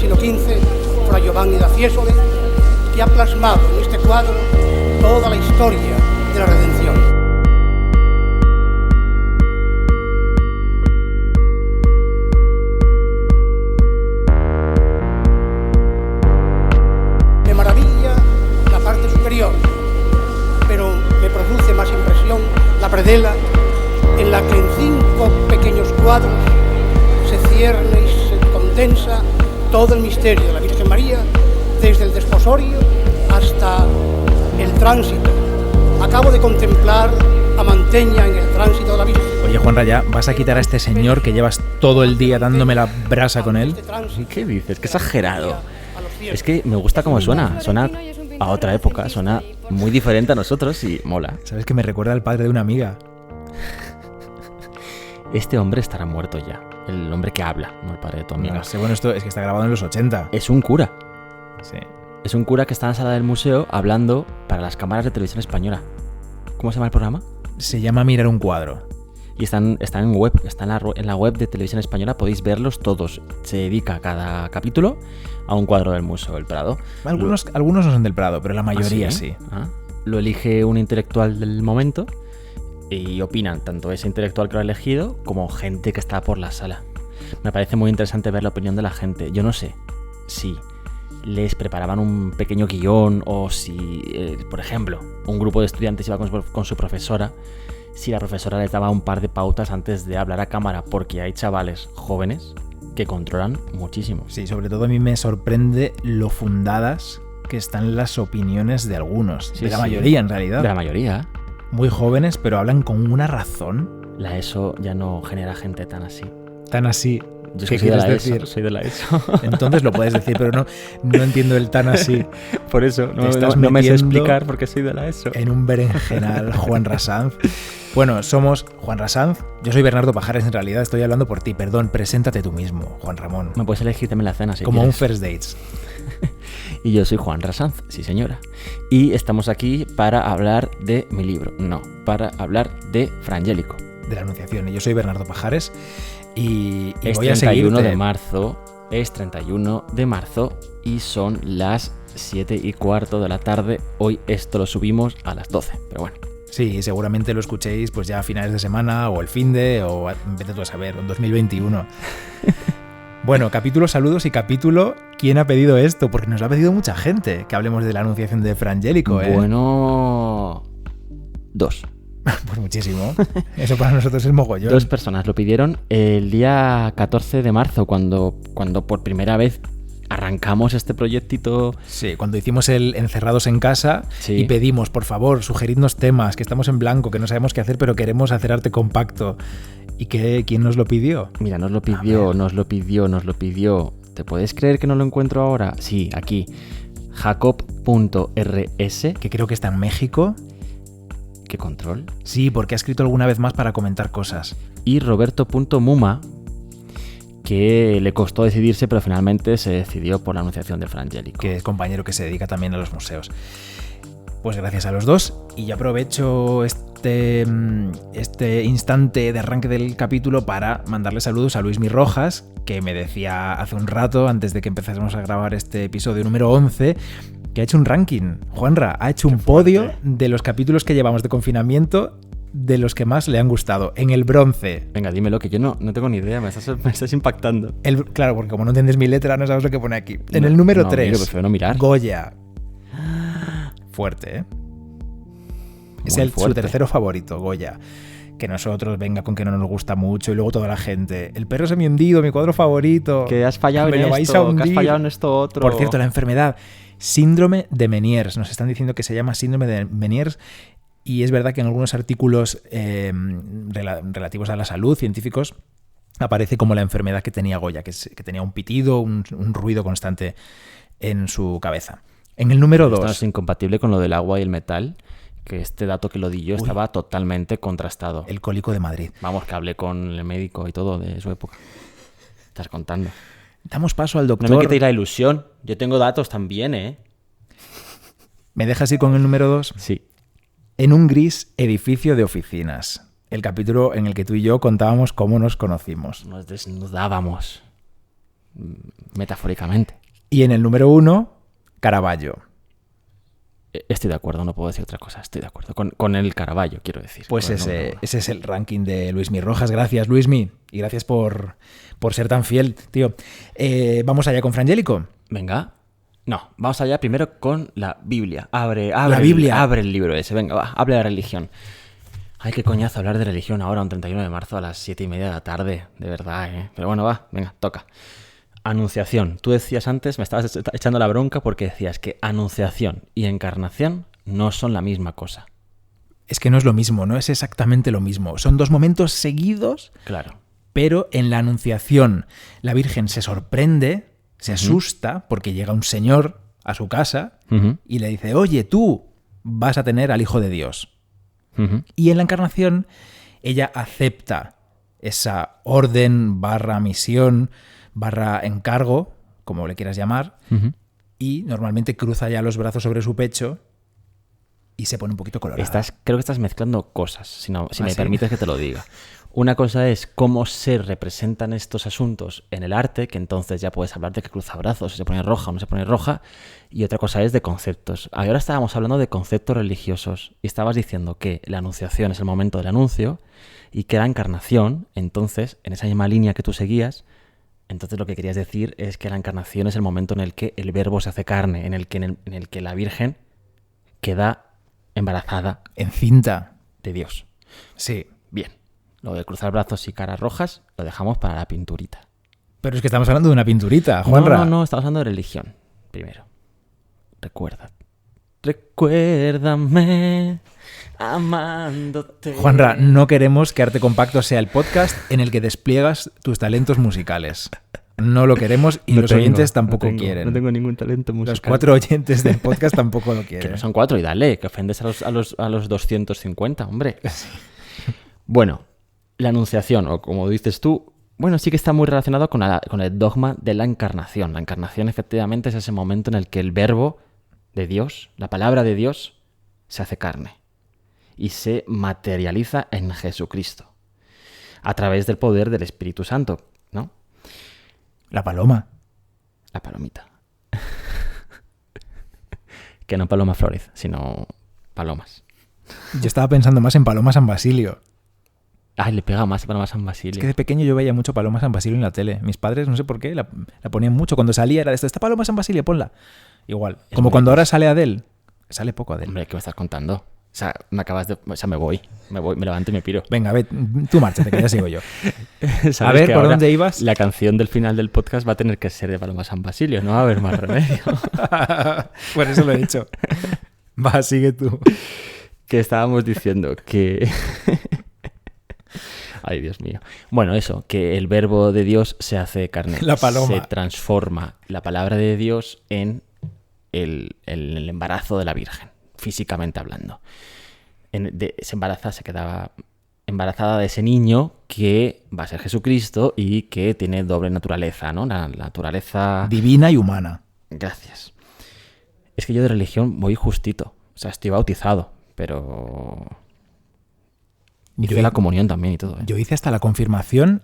siglo XV, Fra Giovanni da Fiesole, que ha plasmado en este cuadro toda la historia de la redención. Me maravilla la parte superior, pero me produce más impresión la predela en la que en 5 pequeños cuadros se cierne y se condensa todo el misterio de la Virgen María, desde el desposorio hasta el tránsito. Acabo de contemplar a Manteña en el tránsito de la Virgen. Oye, Juanra, ¿ya vas a quitar a este señor que llevas todo el día dándome la brasa con él? ¿Qué dices? ¡Qué exagerado! Es que me gusta cómo suena. Suena a otra época, suena muy diferente a nosotros y mola. ¿Sabes que me recuerda al padre de una amiga? Este hombre estará muerto ya. El hombre que habla, no el padre de tu amiga. No sé, bueno, esto es que está grabado en los 80. Es un cura. Sí. Es un cura que está en la sala del museo hablando para las cámaras de televisión española. ¿Cómo se llama el programa? Se llama Mirar un cuadro. Y están en web, está en la web de televisión española, podéis verlos todos. Se dedica cada capítulo a un cuadro del Museo del Prado. Algunos no son del Prado, pero la mayoría sí. Lo elige un intelectual del momento y opinan tanto ese intelectual que lo ha elegido como gente que está por la sala. Me parece muy interesante ver la opinión de la gente. Yo no sé si les preparaban un pequeño guión o si, por ejemplo, un grupo de estudiantes iba con su profesora, si la profesora les daba un par de pautas antes de hablar a cámara, porque hay chavales jóvenes que controlan muchísimo. Sí, sobre todo a mí me sorprende lo fundadas que están las opiniones de algunos, de la mayoría en realidad. De la mayoría. Muy jóvenes, pero hablan con una razón. La ESO ya no genera gente tan así. Tan así. Yo ¿Qué soy de quieres la decir? ESO, soy de la ESO. Entonces lo puedes decir, pero no entiendo el tan así. Por eso, no me sé explicar porque soy de la ESO. En un berenjenal, Juanra Sanz. Bueno, somos Juanra Sanz. Yo soy Bernardo Pajares, en realidad estoy hablando por ti. Perdón, preséntate tú mismo, Juan Ramón. Me puedes elegir también la cena si como quieres. Un first dates. Y yo soy Juanra Sanz, sí señora. Y estamos aquí para hablar de mi libro. No, para hablar de Frangélico. De la Anunciación. Y yo soy Bernardo Pajares. Y es voy a 31 seguirte. de marzo. Es 31 de marzo y son las 7:15 de la tarde. Hoy esto lo subimos a las 12, pero bueno. Sí, seguramente lo escuchéis pues ya a finales de semana o el finde o vete tú a saber, en 2021. Bueno, capítulo saludos y capítulo ¿quién ha pedido esto? Porque nos lo ha pedido mucha gente que hablemos de la Anunciación de Frangélico, ¿eh? Bueno, 2. Pues muchísimo. Eso para nosotros es mogollón. 2 personas lo pidieron el día 14 de marzo, cuando por primera vez arrancamos este proyectito. Sí, cuando hicimos el Encerrados en Casa, sí. Y pedimos, por favor, sugeridnos temas, que estamos en blanco, que no sabemos qué hacer, pero queremos hacer arte compacto. ¿Y quién nos lo pidió? Mira, nos lo pidió. ¿Te puedes creer que no lo encuentro ahora? Sí, aquí. Jacob.rs. Que creo que está en México. ¿Qué control? Sí, porque ha escrito alguna vez más para comentar cosas. Y Roberto.muma, que le costó decidirse, pero finalmente se decidió por la Anunciación de Frangélico. Que es compañero que se dedica también a los museos. Pues gracias a los dos. Y yo aprovecho este instante de arranque del capítulo para mandarle saludos a Luismi Rojas, que me decía hace un rato, antes de que empezásemos a grabar este episodio número 11, que ha hecho un ranking. Juanra, ha hecho un podio de los capítulos que llevamos de confinamiento, de los que más le han gustado. En el bronce. Venga, dímelo, que yo no tengo ni idea, me estás impactando. Claro, porque como no entiendes mi letra, no sabes lo que pone aquí. En el número 3, miro, prefiero no mirar. Goya. Fuerte, ¿eh? Es su tercero favorito, Goya. Que nosotros, venga, con que no nos gusta mucho. Y luego toda la gente, el perro semi hundido, mi cuadro favorito. Que has fallado en esto, que has fallado en esto otro. Por cierto, la enfermedad, síndrome de Meniers. Nos están diciendo que se llama síndrome de Meniers. Y es verdad que en algunos artículos relativos a la salud, científicos, aparece como la enfermedad que tenía Goya, que tenía un pitido, un ruido constante en su cabeza. En el número 2... Esto es incompatible con lo del agua y el metal, que este dato que lo di yo estaba totalmente contrastado. El cólico de Madrid. Vamos, que hablé con el médico y todo de su época. Estás contando. Damos paso al doctor... No me quitéis la ilusión. Yo tengo datos también, ¿eh? ¿Me dejas ir con el número 2? Sí. En un gris edificio de oficinas. El capítulo en el que tú y yo contábamos cómo nos conocimos. Nos desnudábamos. metafóricamente. Y en el número 1, Caravaggio. Estoy de acuerdo, no puedo decir otra cosa. Estoy de acuerdo. Con el Caravaggio, quiero decir. Pues ese es el ranking de Luismi Rojas. Gracias, Luismi. Y gracias por ser tan fiel, tío. Vamos allá con Frangélico. Venga. No, vamos allá primero con la Biblia. Abre la Biblia. Abre el libro ese. Venga, va, habla de religión. Ay, qué coñazo hablar de religión ahora, un 31 de marzo a las 7:30 de la tarde. De verdad, ¿eh? Pero bueno, va, venga, toca. Anunciación. Tú decías antes, me estabas echando la bronca porque decías que anunciación y encarnación no son la misma cosa. Es que no es lo mismo, no es exactamente lo mismo. Son dos momentos seguidos, claro. Pero en la anunciación la Virgen se sorprende, se asusta porque llega un señor a su casa y le dice, oye, tú vas a tener al Hijo de Dios. Y en la encarnación ella acepta esa orden / misión / encargo, como le quieras llamar, y normalmente cruza ya los brazos sobre su pecho y se pone un poquito colorada. Creo que estás mezclando cosas, si me permites que te lo diga. Una cosa es cómo se representan estos asuntos en el arte, que entonces ya puedes hablar de que cruza brazos, si se pone roja o no se pone roja, y otra cosa es de conceptos. Ahora estábamos hablando de conceptos religiosos y estabas diciendo que la anunciación es el momento del anuncio y que la encarnación, entonces, en esa misma línea que tú seguías, entonces lo que querías decir es que la encarnación es el momento en el que el verbo se hace carne, en el que la Virgen queda embarazada. Encinta. De Dios. Sí. Bien. Lo de cruzar brazos y caras rojas lo dejamos para la pinturita. Pero es que estamos hablando de una pinturita, Juanra. No, estamos hablando de religión. Primero. Recuérdame amándote. Juanra, no queremos que Arte Compacto sea el podcast en el que despliegas tus talentos musicales. No lo queremos y los oyentes tampoco quieren. No tengo ningún talento musical. Los 4 oyentes del podcast tampoco lo quieren. Que no son 4 y dale, que ofendes a los 250, hombre. Sí. Bueno, la anunciación, o como dices tú, bueno, sí que está muy relacionado con el dogma de la encarnación. La encarnación efectivamente es ese momento en el que el verbo de Dios, la palabra de Dios, se hace carne y se materializa en Jesucristo a través del poder del Espíritu Santo, ¿no? La paloma. La palomita. Que no Paloma Flores, sino palomas. Yo estaba pensando más en Paloma San Basilio. Ay, le pega más a Paloma San Basilio. Es que de pequeño yo veía mucho Paloma San Basilio en la tele. Mis padres, no sé por qué, la ponían mucho. Cuando salía era de esto, esta Paloma San Basilio, ponla. Igual. Es como cuando ahora sale Adele. Sale poco Adele. Hombre, ¿qué me estás contando? O sea, me voy, me levanto y me piro. Venga, ve, tú márchate, que ya sigo yo. A ver, ¿por dónde ibas? La canción del final del podcast va a tener que ser de Paloma San Basilio, no va a haber más remedio. Por eso lo he dicho. Va, sigue tú. Que estábamos diciendo que... Ay, Dios mío. Bueno, eso, que el verbo de Dios se hace carne. La paloma. Se transforma la palabra de Dios en el embarazo de la Virgen, físicamente hablando. Se quedaba embarazada de ese niño que va a ser Jesucristo y que tiene doble naturaleza, ¿no? La naturaleza... divina y humana. Gracias. Es que yo de religión voy justito. O sea, estoy bautizado, pero... Hice la comunión también y todo, ¿eh? Yo hice hasta la confirmación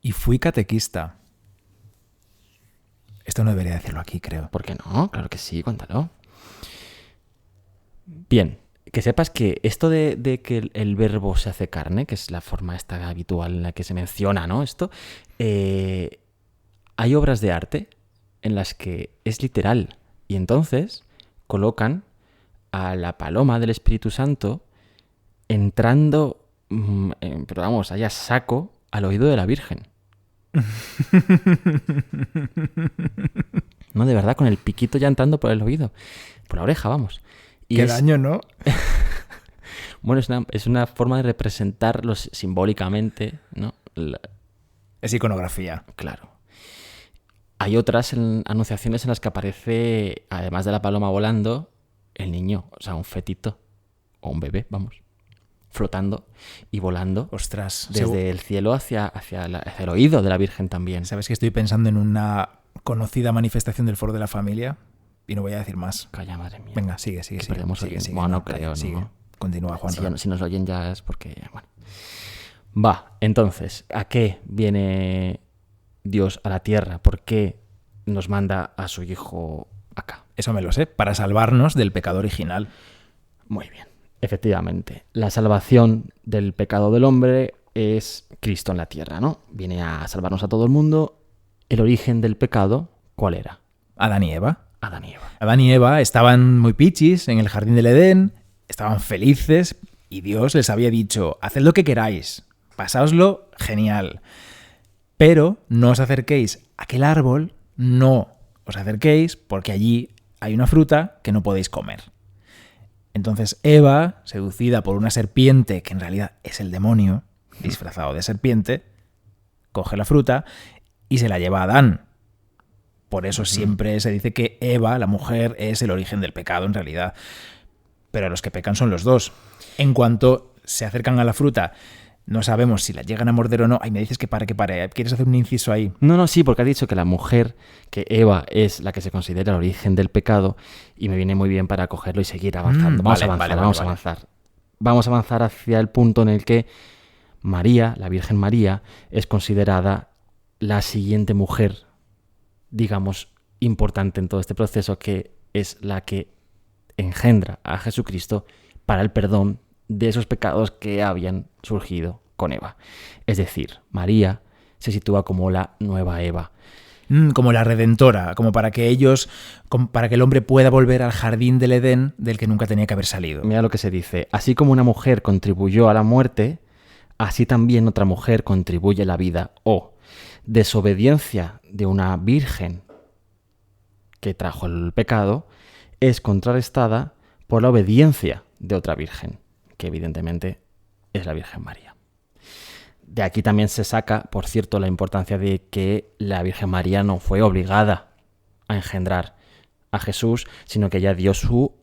y fui catequista. Esto no debería decirlo aquí, creo. ¿Por qué no? Claro que sí, cuéntalo. Bien, que sepas que esto de que el verbo se hace carne, que es la forma esta habitual en la que se menciona, ¿no? Esto, hay obras de arte en las que es literal. Y entonces colocan a la paloma del Espíritu Santo entrando... pero vamos, allá saco al oído de la Virgen. No, de verdad, con el piquito ya entrando por el oído. Por la oreja, vamos. Y qué daño, ¿no? Bueno, es una forma de representarlo simbólicamente, ¿no? Es iconografía. Claro. Hay otras anunciaciones en las que aparece, además de la paloma volando, el niño, o sea, un fetito o un bebé, vamos, flotando y volando. Ostras, desde el cielo hacia el oído de la Virgen también. ¿Sabes que estoy pensando en una conocida manifestación del Foro de la Familia? Y no voy a decir más. Calla, madre mía. Venga, sigue. Perdemos sigue. Bueno, no creo, sigue. ¿no? Continúa, Juan. Si nos oyen ya es porque... Bueno. Va, entonces, ¿a qué viene Dios a la tierra? ¿Por qué nos manda a su hijo acá? Eso me lo sé, para salvarnos del pecado original. Muy bien, efectivamente. La salvación del pecado del hombre es Cristo en la tierra, ¿no? Viene a salvarnos a todo el mundo. El origen del pecado, ¿cuál era? Adán y Eva. Adán y Eva. Adán y Eva estaban muy pichis en el jardín del Edén, estaban felices y Dios les había dicho, haced lo que queráis, pasáoslo genial, pero no os acerquéis a aquel árbol, no os acerquéis porque allí hay una fruta que no podéis comer. Entonces Eva, seducida por una serpiente que en realidad es el demonio, disfrazado de serpiente, coge la fruta y se la lleva a Adán. Por eso siempre se dice que Eva, la mujer, es el origen del pecado en realidad. Pero los que pecan son los dos. En cuanto se acercan a la fruta, no sabemos si la llegan a morder o no. Ay, me dices que pare. ¿Quieres hacer un inciso ahí? No, sí, porque has dicho que la mujer, que Eva es la que se considera el origen del pecado, y me viene muy bien para cogerlo y seguir avanzando. Vamos a avanzar. Vamos a avanzar hacia el punto en el que María, la Virgen María, es considerada la siguiente mujer, digamos, importante en todo este proceso, que es la que engendra a Jesucristo para el perdón de esos pecados que habían surgido con Eva. Es decir, María se sitúa como la nueva Eva. Como la redentora, como para que el hombre pueda volver al jardín del Edén del que nunca tenía que haber salido. Mira lo que se dice. Así como una mujer contribuyó a la muerte, así también otra mujer contribuye a la vida. O desobediencia de una virgen que trajo el pecado es contrarrestada por la obediencia de otra virgen, que evidentemente es la Virgen María. De aquí también se saca, por cierto, la importancia de que la Virgen María no fue obligada a engendrar a Jesús, sino que ella dio su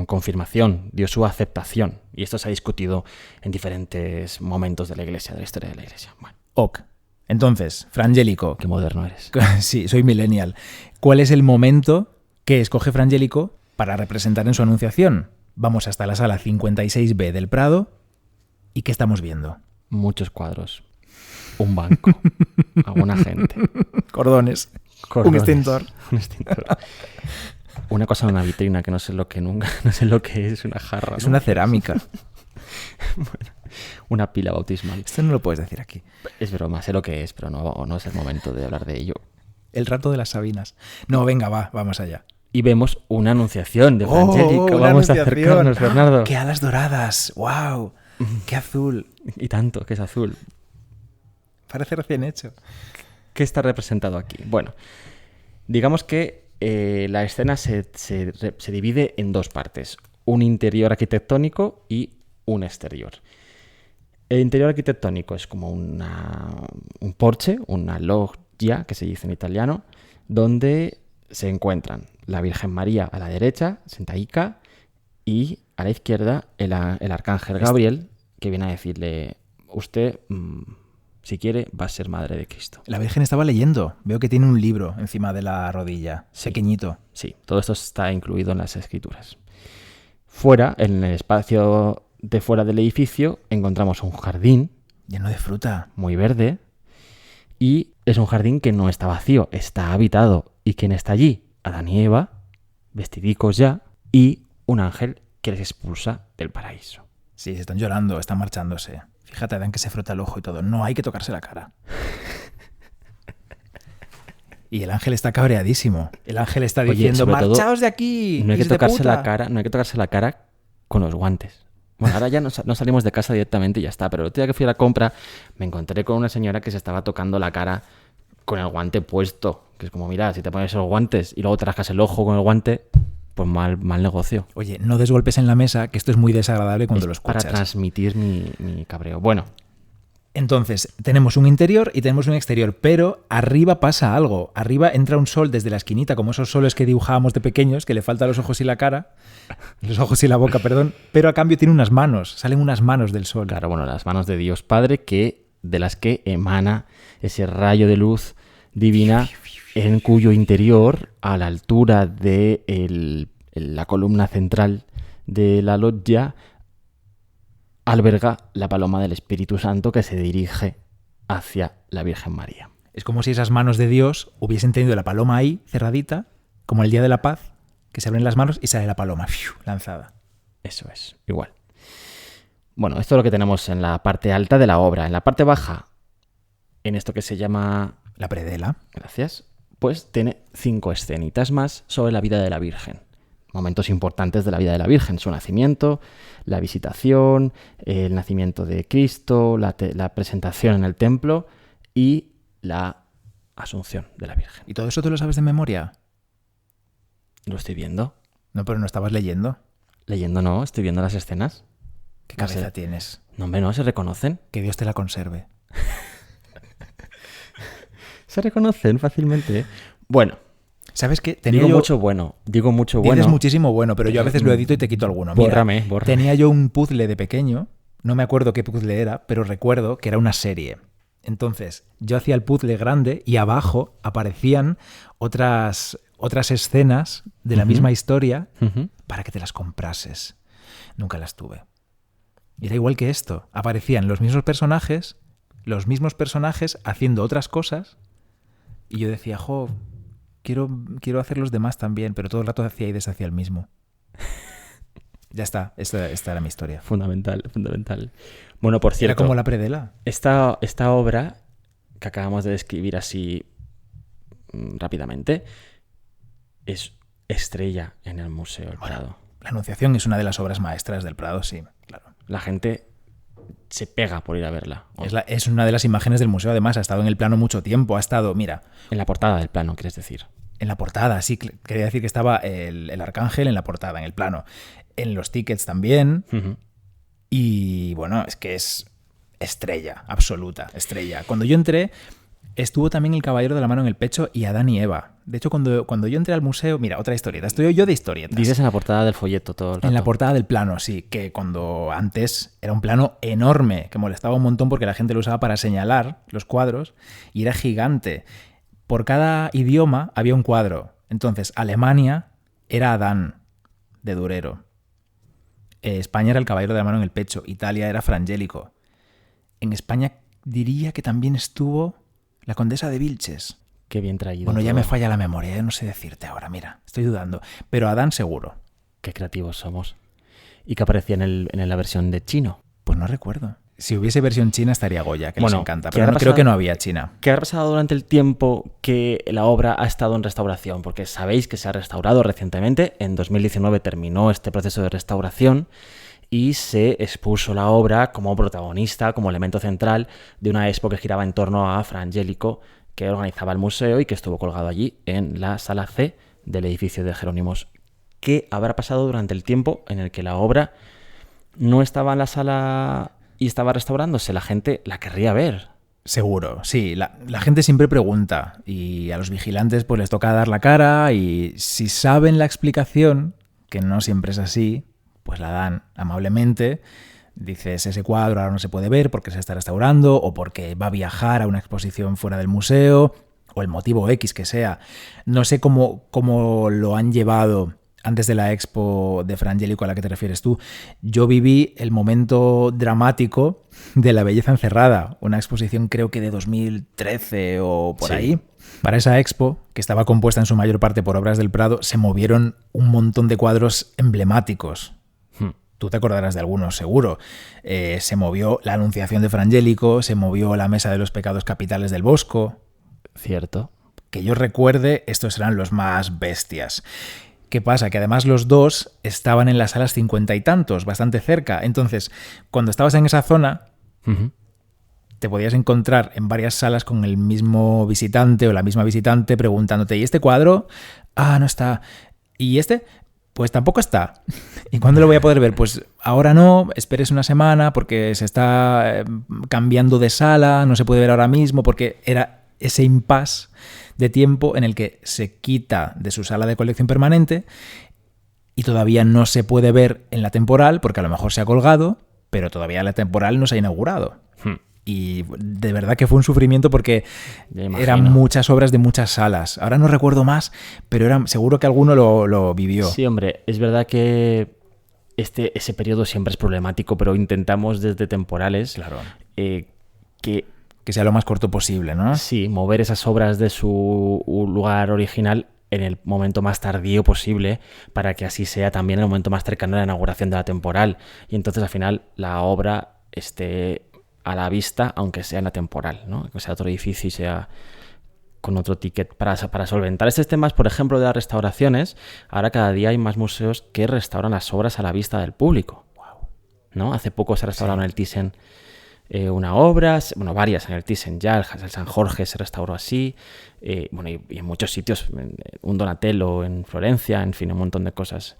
confirmación, dio su aceptación. Y esto se ha discutido en diferentes momentos de la Iglesia, de la historia de la Iglesia. Bueno. Ok. Entonces, Frangélico. Qué moderno eres. Sí, soy millennial. ¿Cuál es el momento que escoge Frangélico para representar en su anunciación? Vamos hasta la sala 56B del Prado. ¿Y qué estamos viendo? Muchos cuadros. Un banco. Alguna gente. Cordones. Un extintor. Un extintor. Una cosa en una vitrina que no sé lo que es, una jarra. Es ¿no? Una cerámica. Bueno, una pila bautismal. Esto no lo puedes decir aquí. Es broma, sé lo que es, pero no es el momento de hablar de ello. El rato de las Sabinas. No, venga, vamos allá. Y vemos una anunciación de Frangélico. Vamos a acercarnos, Bernardo. ¡Qué alas doradas! ¡Wow! ¡Qué azul! Y tanto, que es azul. Parece recién hecho. ¿Qué está representado aquí? Bueno, digamos que la escena se divide en dos partes. Un interior arquitectónico y un exterior. El interior arquitectónico es como un porche, una loggia, que se dice en italiano, donde se encuentran la Virgen María a la derecha, sentadica, y a la izquierda el arcángel Gabriel, que viene a decirle, usted, si quiere, va a ser madre de Cristo. La Virgen estaba leyendo. Veo que tiene un libro encima de la rodilla, sí, pequeñito. Sí, todo esto está incluido en las Escrituras. Fuera, en el espacio de fuera del edificio, encontramos un jardín lleno de fruta, muy verde, y es un jardín que no está vacío, está habitado. ¿Y quién está allí? Adán y Eva, vestidicos ya, y un ángel que les expulsa del paraíso. Sí, se están llorando, están marchándose. Fíjate, Adán, que se frota el ojo y todo. No hay que tocarse la cara. Y el ángel está cabreadísimo. El ángel está diciendo, ¡marchaos de aquí! No hay que tocarse la cara, no hay que tocarse la cara con los guantes. Bueno, ahora ya no salimos de casa directamente y ya está. Pero el otro día que fui a la compra, me encontré con una señora que se estaba tocando la cara con el guante puesto. Que es como, mira, si te pones los guantes y luego te rascas el ojo con el guante, pues mal negocio. Oye, no des golpes en la mesa, que esto es muy desagradable cuando lo escuchas. Para transmitir mi cabreo. Bueno. Entonces, tenemos un interior y tenemos un exterior, pero arriba pasa algo. Arriba entra un sol desde la esquinita, como esos soles que dibujábamos de pequeños, que le faltan los ojos y la cara. Los ojos y la boca, perdón. Pero a cambio tiene unas manos. Salen unas manos del sol. Claro, bueno, las manos de Dios Padre, de las que emana ese rayo de luz divina, en cuyo interior, a la altura de la columna central de la loggia, alberga la paloma del Espíritu Santo que se dirige hacia la Virgen María. Es como si esas manos de Dios hubiesen tenido la paloma ahí, cerradita, como el día de la paz, que se abren las manos y sale la paloma, ¡fiu!, lanzada. Eso es, igual. Bueno, esto es lo que tenemos en la parte alta de la obra. En la parte baja, en esto que se llama... La predela. Gracias. Pues tiene 5 escenitas más sobre la vida de la Virgen. Momentos importantes de la vida de la Virgen. Su nacimiento, la visitación, el nacimiento de Cristo, la presentación en el templo y la asunción de la Virgen. ¿Y todo eso tú lo sabes de memoria? Lo estoy viendo. No, pero no estabas leyendo. Leyendo no, estoy viendo las escenas. ¿Qué No cabeza sé. tienes? No, hombre, no, se reconocen. Que Dios te la conserve. Se reconocen fácilmente. Bueno, ¿Sabes qué? digo mucho bueno. Dices muchísimo bueno, pero yo a veces lo edito y te quito alguno. Mira, Bórrame. tenía yo un puzzle de pequeño, no me acuerdo qué puzzle era, pero recuerdo que era una serie. Entonces, yo hacía el puzzle grande y abajo aparecían otras escenas de la misma historia para que te las comprases. Nunca las tuve. Y era igual que esto. Aparecían los mismos personajes haciendo otras cosas y yo decía, jo, quiero hacer los demás también, pero todo el rato hacía y deshacía el mismo. Ya está, esta era mi historia. Fundamental. Bueno, por cierto, Era como la predela. esta obra que acabamos de describir así rápidamente es estrella en el Museo del Prado. La Anunciación es una de las obras maestras del Prado, sí, claro. La gente se pega por ir a verla. Es una de las imágenes del museo, además, ha estado en el plano mucho tiempo, ha estado, mira... En la portada del plano, quieres decir. En la portada, sí, quería decir que estaba el arcángel en la portada, en el plano. En los tickets también. Y bueno, es que es estrella, absoluta, estrella. Cuando yo entré, estuvo también el Caballero de la Mano en el Pecho y Adán y Eva. De hecho, cuando yo entré al museo, mira, otra historieta. Estoy yo de historietas. Dices en la portada del folleto todo el rato. En la portada del plano, sí, que cuando antes era un plano enorme, que molestaba un montón porque la gente lo usaba para señalar los cuadros y era gigante. Por cada idioma había un cuadro. Entonces, Alemania era Adán, de Durero. España era el Caballero de la Mano en el Pecho. Italia era Frangélico. En España diría que también estuvo la Condesa de Vilches. Qué bien traído. Bueno, ya todo. me falla la memoria, ya no sé decirte ahora, mira, estoy dudando. Pero Adán seguro. Qué creativos somos. ¿Y qué aparecía en la versión de chino? Pues no recuerdo. Si hubiese versión china estaría Goya, que les encanta, ¿qué pero ha creo pasado? que no había China. ¿Qué ha pasado durante el tiempo que la obra ha estado en restauración? Porque sabéis que se ha restaurado recientemente. En 2019 terminó este proceso de restauración y se expuso la obra como protagonista, como elemento central de una expo que giraba en torno a Frangélico, que organizaba el museo y que estuvo colgado allí en la sala C del edificio de Jerónimos. ¿Qué habrá pasado durante el tiempo en el que la obra no estaba en la sala y estaba restaurándose? La gente la querría ver. Seguro, sí. La gente siempre pregunta y a los vigilantes pues les toca dar la cara y si saben la explicación, que no siempre es así, pues la dan amablemente. Dices, ese cuadro ahora no se puede ver porque se está restaurando o porque va a viajar a una exposición fuera del museo o el motivo X que sea. No sé cómo lo han llevado antes de la expo de Frangélico a la que te refieres tú. Yo viví el momento dramático de La Belleza Encerrada, una exposición creo que de 2013 o por ahí. Para esa expo, que estaba compuesta en su mayor parte por obras del Prado, se movieron un montón de cuadros emblemáticos. Tú te acordarás de algunos, seguro. Se movió la Anunciación de Frangélico, se movió la Mesa de los Pecados Capitales del Bosco. Cierto. Que yo recuerde, estos eran los más bestias. ¿Qué pasa? Que además los dos estaban en las salas 50 y tantos, bastante cerca. Entonces, cuando estabas en esa zona, te podías encontrar en varias salas con el mismo visitante o la misma visitante preguntándote, ¿y este cuadro? Ah, no está. ¿Y este? Pues tampoco está. ¿Y cuándo lo voy a poder ver? Pues ahora no, esperes una semana porque se está cambiando de sala, no se puede ver ahora mismo porque era ese impasse de tiempo en el que se quita de su sala de colección permanente y todavía no se puede ver en la temporal porque a lo mejor se ha colgado, pero todavía la temporal no se ha inaugurado. Y de verdad que fue un sufrimiento porque eran muchas obras de muchas salas. Ahora no recuerdo más, pero seguro que alguno lo vivió. Sí, hombre, es verdad que ese periodo siempre es problemático, pero intentamos desde temporales que que sea lo más corto posible, ¿no? Sí, mover esas obras de su lugar original en el momento más tardío posible para que así sea también el momento más cercano a la inauguración de la temporal. Y entonces al final la obra esté a la vista, aunque sea en la temporal, ¿no? Que sea otro edificio y sea con otro ticket. Para solventar estos temas, por ejemplo, de las restauraciones, ahora cada día hay más museos que restauran las obras a la vista del público. ¿No? Hace poco se restauraron en el Thyssen una obra, bueno, varias en el Thyssen ya, el San Jorge se restauró así, bueno, y en muchos sitios, un Donatello en Florencia, en fin, un montón de cosas.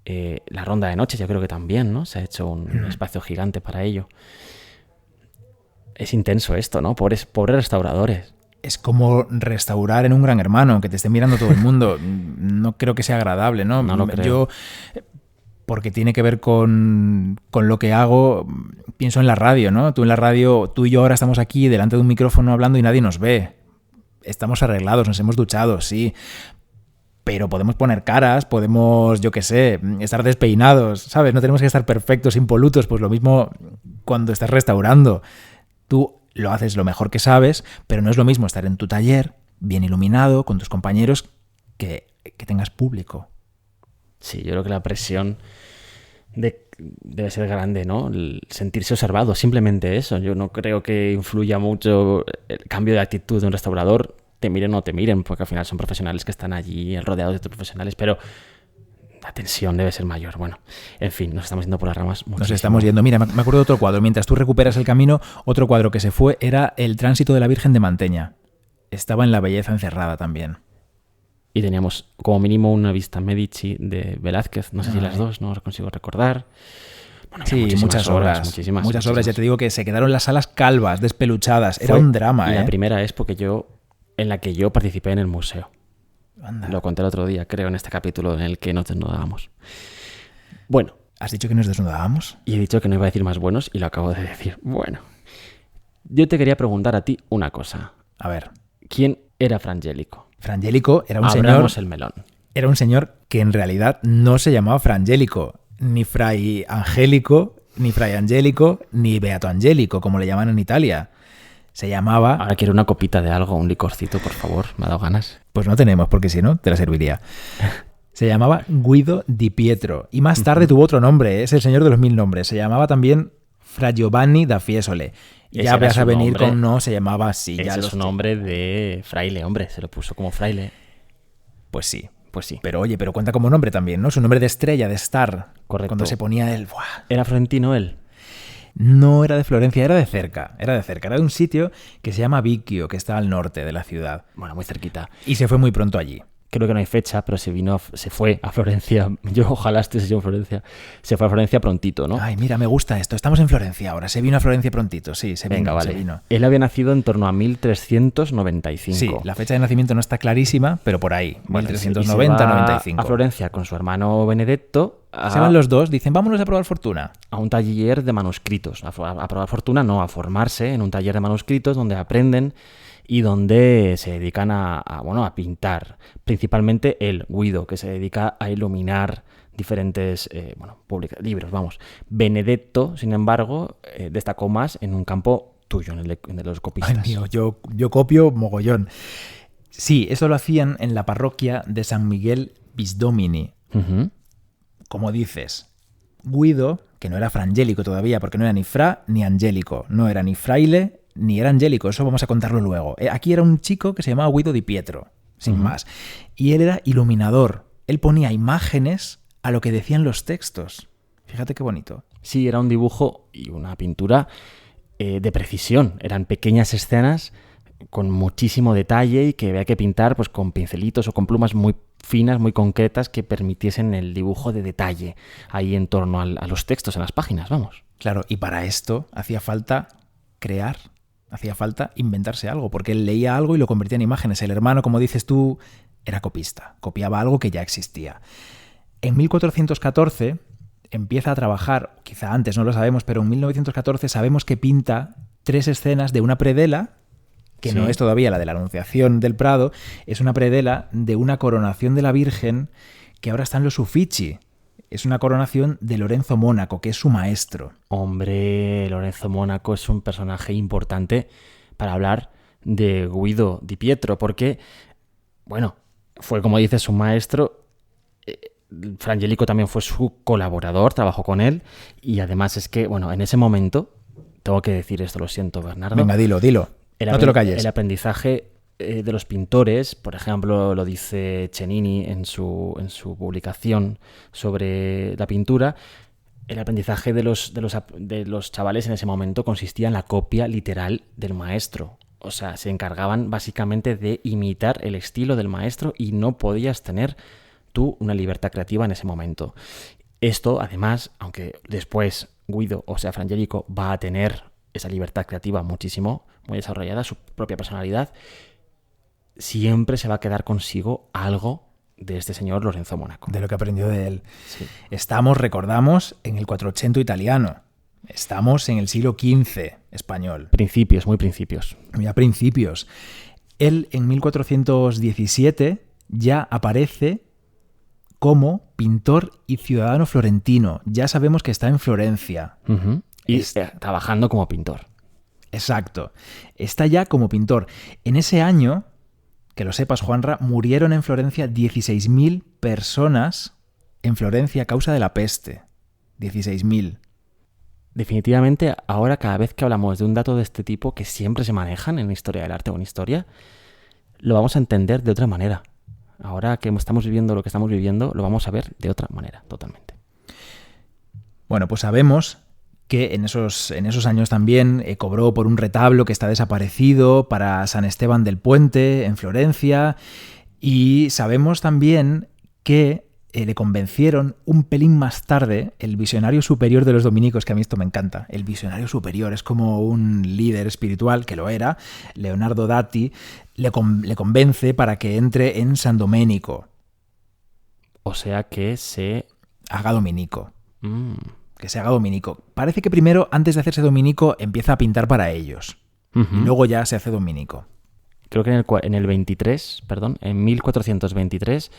La Ronda de Noches yo creo que también, ¿no? Se ha hecho un espacio gigante para ello. Es intenso esto, ¿no? Pobres restauradores. Es como restaurar en un Gran Hermano, que te esté mirando todo el mundo. No creo que sea agradable, ¿no? No lo creo. Yo, porque tiene que ver con lo que hago, pienso en la radio, ¿no? Tú en la radio, tú y yo ahora estamos aquí delante de un micrófono hablando y nadie nos ve. Estamos arreglados, nos hemos duchado, sí. Pero podemos poner caras, podemos, yo qué sé, estar despeinados, ¿sabes? No tenemos que estar perfectos, impolutos. Pues lo mismo cuando estás restaurando. Tú lo haces lo mejor que sabes, pero no es lo mismo estar en tu taller, bien iluminado, con tus compañeros, que tengas público. Sí, yo creo que la presión debe ser grande, ¿no? El sentirse observado, simplemente eso. Yo no creo que influya mucho el cambio de actitud de un restaurador, te miren o no te miren, porque al final son profesionales que están allí rodeados de otros profesionales, pero la tensión debe ser mayor. Bueno, en fin, nos estamos yendo por las ramas muchísimo. Nos estamos yendo. Mira, me acuerdo de otro cuadro. Mientras tú recuperas el camino, otro cuadro que se fue era el tránsito de la Virgen de Manteña. Estaba en La belleza encerrada también. Y teníamos como mínimo una vista Medici de Velázquez. No sé si las dos, no consigo recordar. Bueno, sí, muchas obras. Muchas obras. Ya te digo que se quedaron las salas calvas, despeluchadas. Era un drama, y la primera es porque en la que yo participé en el museo. Anda. Lo conté el otro día, creo, en este capítulo en el que nos desnudábamos. Bueno. ¿Has dicho que nos desnudábamos? Y he dicho que no iba a decir más buenos y lo acabo de decir. Bueno. Yo te quería preguntar a ti una cosa. A ver. ¿Quién era Frangélico? Frangélico era un Abramos señor... el melón. Era un señor que en realidad no se llamaba Frangélico, ni Fray Angélico, ni Fray Angélico, ni Beato Angélico, como le llaman en Italia. Se llamaba... Ahora quiero una copita de algo, un licorcito, por favor. Me ha dado ganas. Pues no tenemos, porque si no, te la serviría. Se llamaba Guido Di Pietro. Y más tarde tuvo otro nombre, es el señor de los 1000 nombres. Se llamaba también Fra Giovanni da Fiesole. Ya vas a venir con no, se llamaba así. Ese es su nombre de fraile, hombre. Se lo puso como fraile. Pues sí. Pues sí. Pero oye, pero cuenta como nombre también, ¿no? Su nombre de estrella, de star. Correcto. Cuando se ponía él... ¡buah! ¿Era florentino él? No era de Florencia, era de cerca. Era de un sitio que se llama Vicchio, que está al norte de la ciudad. Bueno, muy cerquita. Y se fue muy pronto allí. Creo que no hay fecha, pero se fue a Florencia. Yo ojalá estuviese yo en Florencia. Se fue a Florencia prontito, ¿no? Ay, mira, me gusta esto. Estamos en Florencia ahora. Se vino a Florencia prontito. Sí, se vino. Vale. Se vino. Él había nacido en torno a 1395. Sí, la fecha de nacimiento no está clarísima, pero por ahí. Bueno, 1390-95. A Florencia con su hermano Benedetto. Se van los dos, dicen, vámonos a probar fortuna. A un taller de manuscritos. A probar fortuna, no, a formarse en un taller de manuscritos donde aprenden y donde se dedican a pintar. Principalmente el Guido, que se dedica a iluminar diferentes libros, vamos. Benedetto, sin embargo, destacó más en un campo tuyo, en el de los copistas. Ay, mío, yo copio mogollón. Sí, eso lo hacían en la parroquia de San Miguel Bisdomini. Uh-huh. Como dices, Guido, que no era frangélico todavía, porque no era ni fra ni angélico, no era ni fraile ni era angélico, eso vamos a contarlo luego. Aquí era un chico que se llamaba Guido Di Pietro, sin más. Y él era iluminador. Él ponía imágenes a lo que decían los textos. Fíjate qué bonito. Sí, era un dibujo y una pintura de precisión. Eran pequeñas escenas con muchísimo detalle y que había que pintar pues con pincelitos o con plumas muy finas, muy concretas, que permitiesen el dibujo de detalle ahí en torno a los textos en las páginas, vamos. Claro, y para esto hacía falta crear. Hacía falta inventarse algo, porque él leía algo y lo convertía en imágenes. El hermano, como dices tú, era copista, copiaba algo que ya existía. En 1414 empieza a trabajar, quizá antes, no lo sabemos, pero en 1914 sabemos que pinta 3 escenas de una predela, que sí, no es todavía la de la Anunciación del Prado, es una predela de una coronación de la Virgen que ahora está en los Uffizi. Es una coronación de Lorenzo Mónaco, que es su maestro. Hombre, Lorenzo Mónaco es un personaje importante para hablar de Guido Di Pietro, porque, bueno, fue, como dices, su maestro. Fra Angelico también fue su colaborador, trabajó con él, y además es que, bueno, en ese momento, tengo que decir esto, lo siento, Bernardo. Venga, dilo, no te lo calles. El aprendizaje de los pintores, por ejemplo, lo dice Cennini en su publicación sobre la pintura, el aprendizaje de los chavales en ese momento consistía en la copia literal del maestro. O sea, se encargaban básicamente de imitar el estilo del maestro y no podías tener tú una libertad creativa en ese momento. Esto, además, aunque después Guido, o sea, Fra Angelico, va a tener esa libertad creativa muchísimo, muy desarrollada, su propia personalidad, siempre se va a quedar consigo algo de este señor Lorenzo Mónaco. De lo que aprendió de él. Sí. Recordamos, en el Quattrocento italiano. Estamos en el siglo XV español. Principios, muy principios. Ya principios. Él, en 1417, ya aparece como pintor y ciudadano florentino. Ya sabemos que está en Florencia. Uh-huh. Y trabajando como pintor. Exacto. Está ya como pintor. En ese año, que lo sepas, Juanra, murieron en Florencia 16.000 personas en Florencia a causa de la peste. 16.000. Definitivamente, ahora cada vez que hablamos de un dato de este tipo, que siempre se manejan en la historia del arte o en historia, lo vamos a entender de otra manera. Ahora que estamos viviendo lo que estamos viviendo, lo vamos a ver de otra manera, totalmente. Bueno, pues sabemos que en esos años también cobró por un retablo que está desaparecido para San Esteban del Puente, en Florencia, y sabemos también que le convencieron un pelín más tarde el visionario superior de los dominicos, que a mí esto me encanta. El visionario superior es como un líder espiritual, que lo era, Leonardo Dati, le convence para que entre en San Domenico. O sea que se haga dominico. Que se haga dominico. Parece que primero, antes de hacerse dominico, empieza a pintar para ellos. Uh-huh. Y luego ya se hace dominico. Creo que en 1423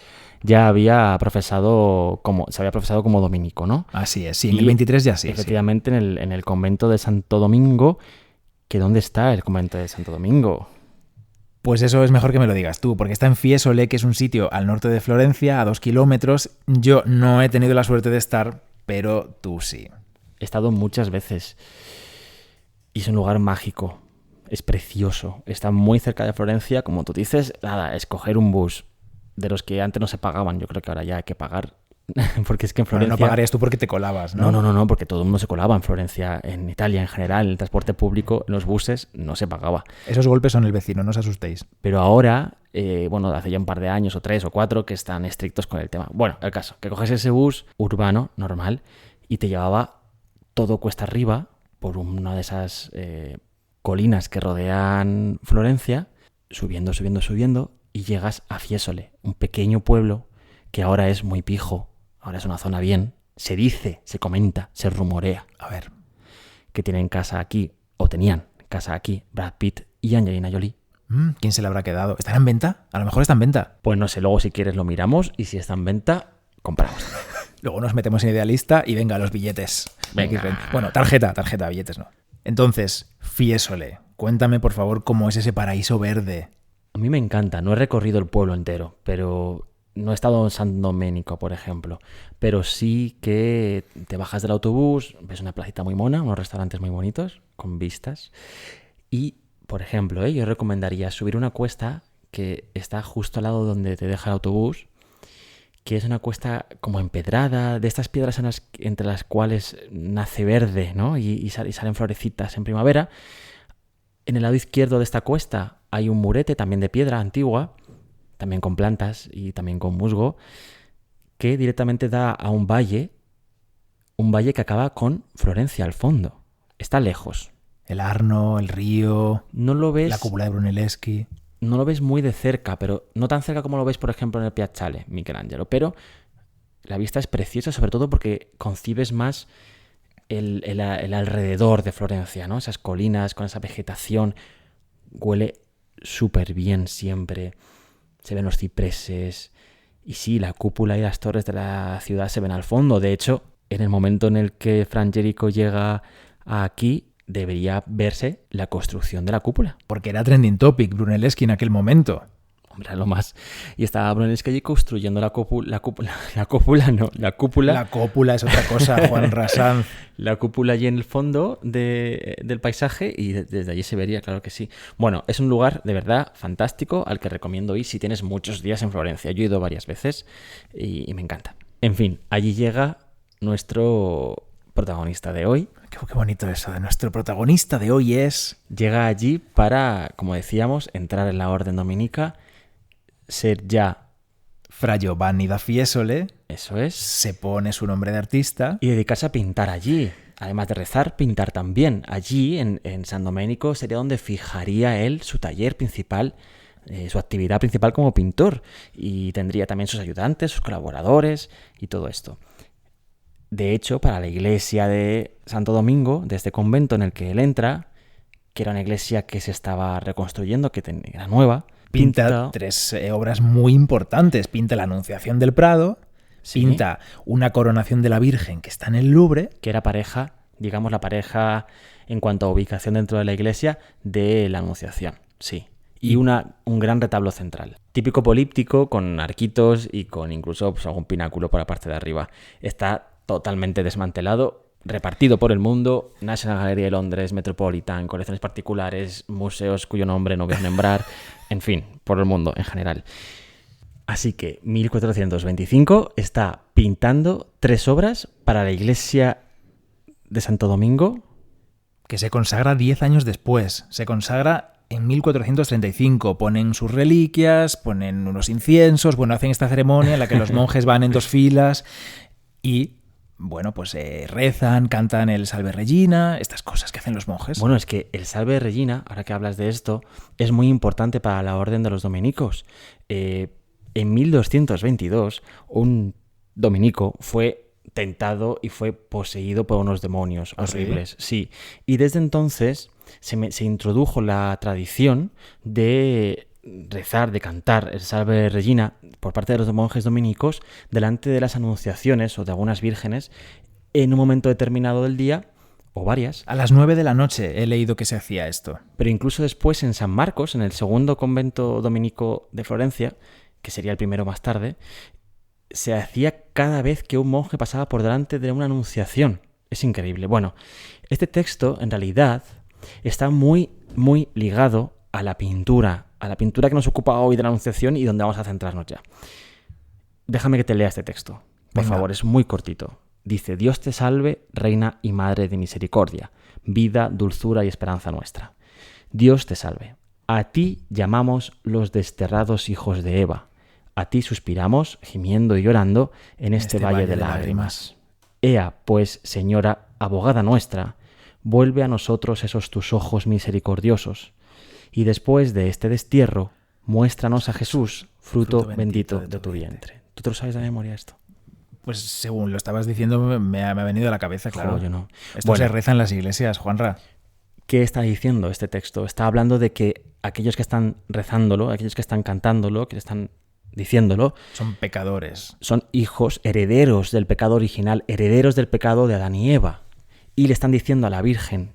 ya se había profesado como dominico, ¿no? Así es, sí, en el 23 ya sí. Efectivamente, sí. En el convento de Santo Domingo, que ¿dónde está el convento de Santo Domingo? Pues eso es mejor que me lo digas tú, porque está en Fiesole, que es un sitio al norte de Florencia, a 2 kilómetros. Yo no he tenido la suerte de estar, pero tú sí. He estado muchas veces y es un lugar mágico. Es precioso, está muy cerca de Florencia, como tú dices, nada, escoger un bus de los que antes no se pagaban, yo creo que ahora ya hay que pagar, porque es que en Florencia... Bueno, no pagarías tú porque te colabas, ¿no? No, porque todo el mundo se colaba en Florencia, en Italia en general, en el transporte público, en los buses, no se pagaba. Esos golpes son el vecino, no os asustéis. Pero ahora, hace ya un par de años, o 3 o 4, que están estrictos con el tema. Bueno, el caso, que coges ese bus urbano, normal, y te llevaba todo cuesta arriba, por una de esas... colinas que rodean Florencia, subiendo, y llegas a Fiesole, un pequeño pueblo que ahora es muy pijo, ahora es una zona bien, se dice, se comenta, se rumorea. A ver. Que tienen casa aquí, o tenían casa aquí, Brad Pitt y Angelina Jolie. ¿Quién se le habrá quedado? ¿Estará en venta? A lo mejor está en venta. Pues no sé, luego si quieres lo miramos y si está en venta, compramos. Luego nos metemos en Idealista y venga, los billetes. Venga. Bueno, tarjeta, billetes no. Entonces, Fiesole, cuéntame por favor cómo es ese paraíso verde. A mí me encanta, no he recorrido el pueblo entero, pero no he estado en San Domenico, por ejemplo, pero sí que te bajas del autobús, ves una placita muy mona, unos restaurantes muy bonitos, con vistas, y, por ejemplo, yo recomendaría subir una cuesta que está justo al lado donde te deja el autobús, que es una cuesta como empedrada, de estas piedras entre las cuales nace verde, ¿no? Y salen florecitas en primavera. En el lado izquierdo de esta cuesta hay un murete también de piedra antigua, también con plantas y también con musgo, que directamente da a un valle que acaba con Florencia al fondo. Está lejos. El Arno, el río, no lo ves, la cúpula de Brunelleschi. No lo ves muy de cerca, pero no tan cerca como lo ves, por ejemplo, en el Piazzale, Michelangelo. Pero la vista es preciosa, sobre todo porque concibes más el alrededor de Florencia, ¿no? Esas colinas con esa vegetación. Huele súper bien siempre. Se ven los cipreses. Y sí, la cúpula y las torres de la ciudad se ven al fondo. De hecho, en el momento en el que Fra Angelico llega aquí, debería verse la construcción de la cúpula. Porque era trending topic Brunelleschi en aquel momento. Hombre, a lo más. Y estaba Brunelleschi allí construyendo la cúpula. La cúpula es otra cosa, Juan Rassanz. La cúpula allí en el fondo del paisaje y desde allí se vería, claro que sí. Bueno, es un lugar de verdad fantástico al que recomiendo ir si tienes muchos días en Florencia. Yo he ido varias veces y me encanta. En fin, allí llega nuestro protagonista de hoy. Qué bonito eso de nuestro protagonista de hoy es... Llega allí para, como decíamos, entrar en la orden dominica, ser ya Fra Giovanni da Fiesole. Eso es. Se pone su nombre de artista. Y dedicarse a pintar allí. Además de rezar, pintar también. Allí, en San Domenico, sería donde fijaría él su taller principal, su actividad principal como pintor. Y tendría también sus ayudantes, sus colaboradores y todo esto. De hecho, para la iglesia de Santo Domingo, de este convento en el que él entra, que era una iglesia que se estaba reconstruyendo, que era nueva, pinta 3 obras muy importantes. Pinta la Anunciación del Prado, sí. Pinta una coronación de la Virgen que está en el Louvre. Que era pareja, digamos la pareja en cuanto a ubicación dentro de la iglesia de la Anunciación, sí. Y un gran retablo central. Típico políptico, con arquitos y con incluso pues, algún pináculo por la parte de arriba. Está totalmente desmantelado, repartido por el mundo, National Gallery de Londres, Metropolitan, colecciones particulares, museos cuyo nombre no voy a nombrar, en fin, por el mundo en general. Así que 1425 está pintando 3 obras para la iglesia de Santo Domingo. Que se consagra 10 años después, se consagra en 1435, ponen sus reliquias, ponen unos inciensos, bueno, hacen esta ceremonia en la que los monjes van en 2 filas y... Bueno, pues rezan, cantan el Salve Regina, estas cosas que hacen los monjes. Bueno, es que el Salve Regina, ahora que hablas de esto, es muy importante para la orden de los dominicos. En 1222, un dominico fue tentado y fue poseído por unos demonios horribles. Sí. Y desde entonces se introdujo la tradición de rezar, de cantar el Salve Regina por parte de los monjes dominicos delante de las anunciaciones o de algunas vírgenes en un momento determinado del día o varias. A las 9 de la noche he leído que se hacía esto. Pero incluso después en San Marcos, en el segundo convento dominico de Florencia, que sería el primero más tarde, se hacía cada vez que un monje pasaba por delante de una anunciación. Es increíble. Bueno, este texto en realidad está muy, muy ligado a la pintura que nos ocupa hoy de la Anunciación y donde vamos a centrarnos ya. Déjame que te lea este texto, por favor, es muy cortito. Dice: Dios te salve, Reina y Madre de Misericordia, vida, dulzura y esperanza nuestra. Dios te salve. A ti llamamos los desterrados hijos de Eva. A ti suspiramos, gimiendo y llorando, en este valle de lágrimas. Ea, pues, Señora, abogada nuestra, vuelve a nosotros esos tus ojos misericordiosos, y después de este destierro, muéstranos a Jesús, fruto bendito de tu vientre. ¿Tú te lo sabes de memoria esto? Pues según lo estabas diciendo, me ha venido a la cabeza, claro. Yo no. Esto se reza en las iglesias, Juanra. ¿Qué está diciendo este texto? Está hablando de que aquellos que están rezándolo, aquellos que están cantándolo, que están diciéndolo, son pecadores. Son hijos, herederos del pecado original, herederos del pecado de Adán y Eva. Y le están diciendo a la Virgen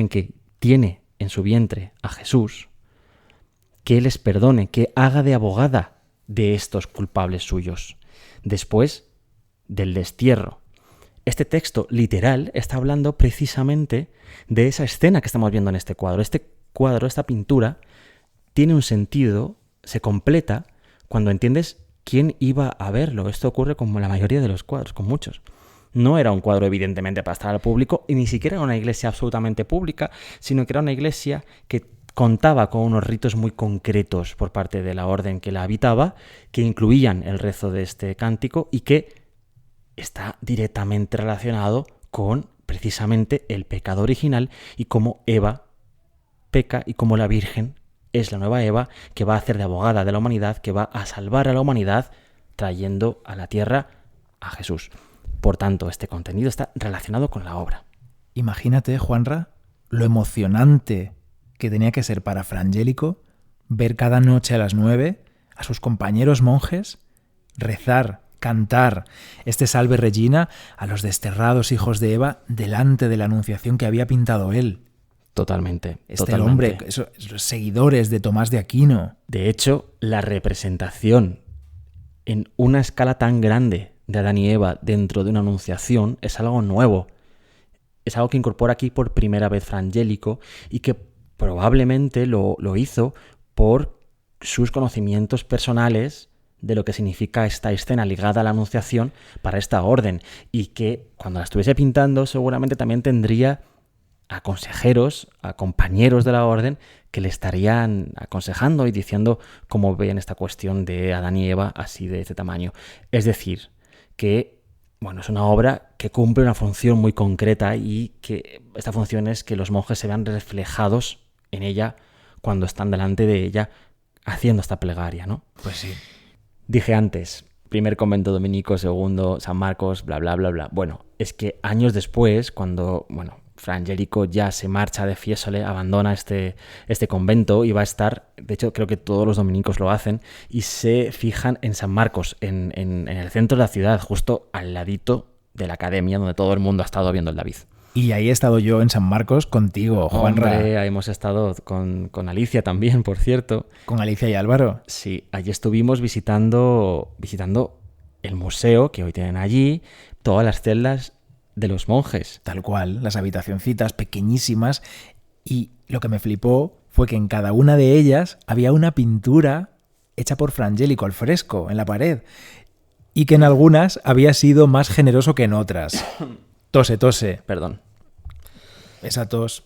que tiene en su vientre a Jesús, que les perdone, que haga de abogada de estos culpables suyos, después del destierro. Este texto literal está hablando precisamente de esa escena que estamos viendo en este cuadro. Este cuadro, esta pintura, tiene un sentido, se completa cuando entiendes quién iba a verlo. Esto ocurre con la mayoría de los cuadros, con muchos. No era un cuadro evidentemente para estar al público y ni siquiera era una iglesia absolutamente pública, sino que era una iglesia que contaba con unos ritos muy concretos por parte de la orden que la habitaba, que incluían el rezo de este cántico y que está directamente relacionado con precisamente el pecado original y cómo Eva peca y cómo la Virgen es la nueva Eva que va a hacer de abogada de la humanidad, que va a salvar a la humanidad trayendo a la tierra a Jesús. Por tanto, este contenido está relacionado con la obra. Imagínate, Juanra, lo emocionante que tenía que ser para Fra Angelico ver cada noche a las 9 a sus compañeros monjes rezar cantar este Salve Regina a los desterrados hijos de Eva delante de la Anunciación que había pintado él. Totalmente. El hombre, esos seguidores de Tomás de Aquino. De hecho, la representación en una escala tan grande de Adán y Eva dentro de una Anunciación es algo nuevo. Es algo que incorpora aquí por primera vez Fra Angelico y que probablemente lo hizo por sus conocimientos personales de lo que significa esta escena ligada a la Anunciación para esta orden, y que cuando la estuviese pintando seguramente también tendría a consejeros, a compañeros de la orden que le estarían aconsejando y diciendo cómo ven esta cuestión de Adán y Eva así de este tamaño. Es decir, que es una obra que cumple una función muy concreta, y que esta función es que los monjes se vean reflejados en ella cuando están delante de ella haciendo esta plegaria, ¿no? Pues sí. Dije antes, primer convento dominico, segundo San Marcos, bla, bla, bla, bla. Bueno, es que años después, cuando, Fra Angelico ya se marcha de Fiesole, abandona este convento y va a estar, de hecho creo que todos los dominicos lo hacen, y se fijan en San Marcos, en el centro de la ciudad, justo al ladito de la academia donde todo el mundo ha estado viendo el David. Y ahí he estado yo en San Marcos contigo, Juanra. Hombre, ahí hemos estado con Alicia también, por cierto. Con Alicia y Álvaro. Sí, allí estuvimos visitando el museo que hoy tienen allí, todas las celdas de los monjes. Tal cual, las habitacioncitas pequeñísimas, y lo que me flipó fue que en cada una de ellas había una pintura hecha por Fra Angelico al fresco en la pared, y que en algunas había sido más generoso que en otras. Tose. Perdón. Esa tos.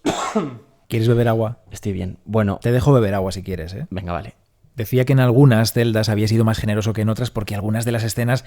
¿Quieres beber agua? Estoy bien. Bueno. Te dejo beber agua si quieres, ¿eh? Venga, vale. Decía que en algunas celdas había sido más generoso que en otras porque algunas de las escenas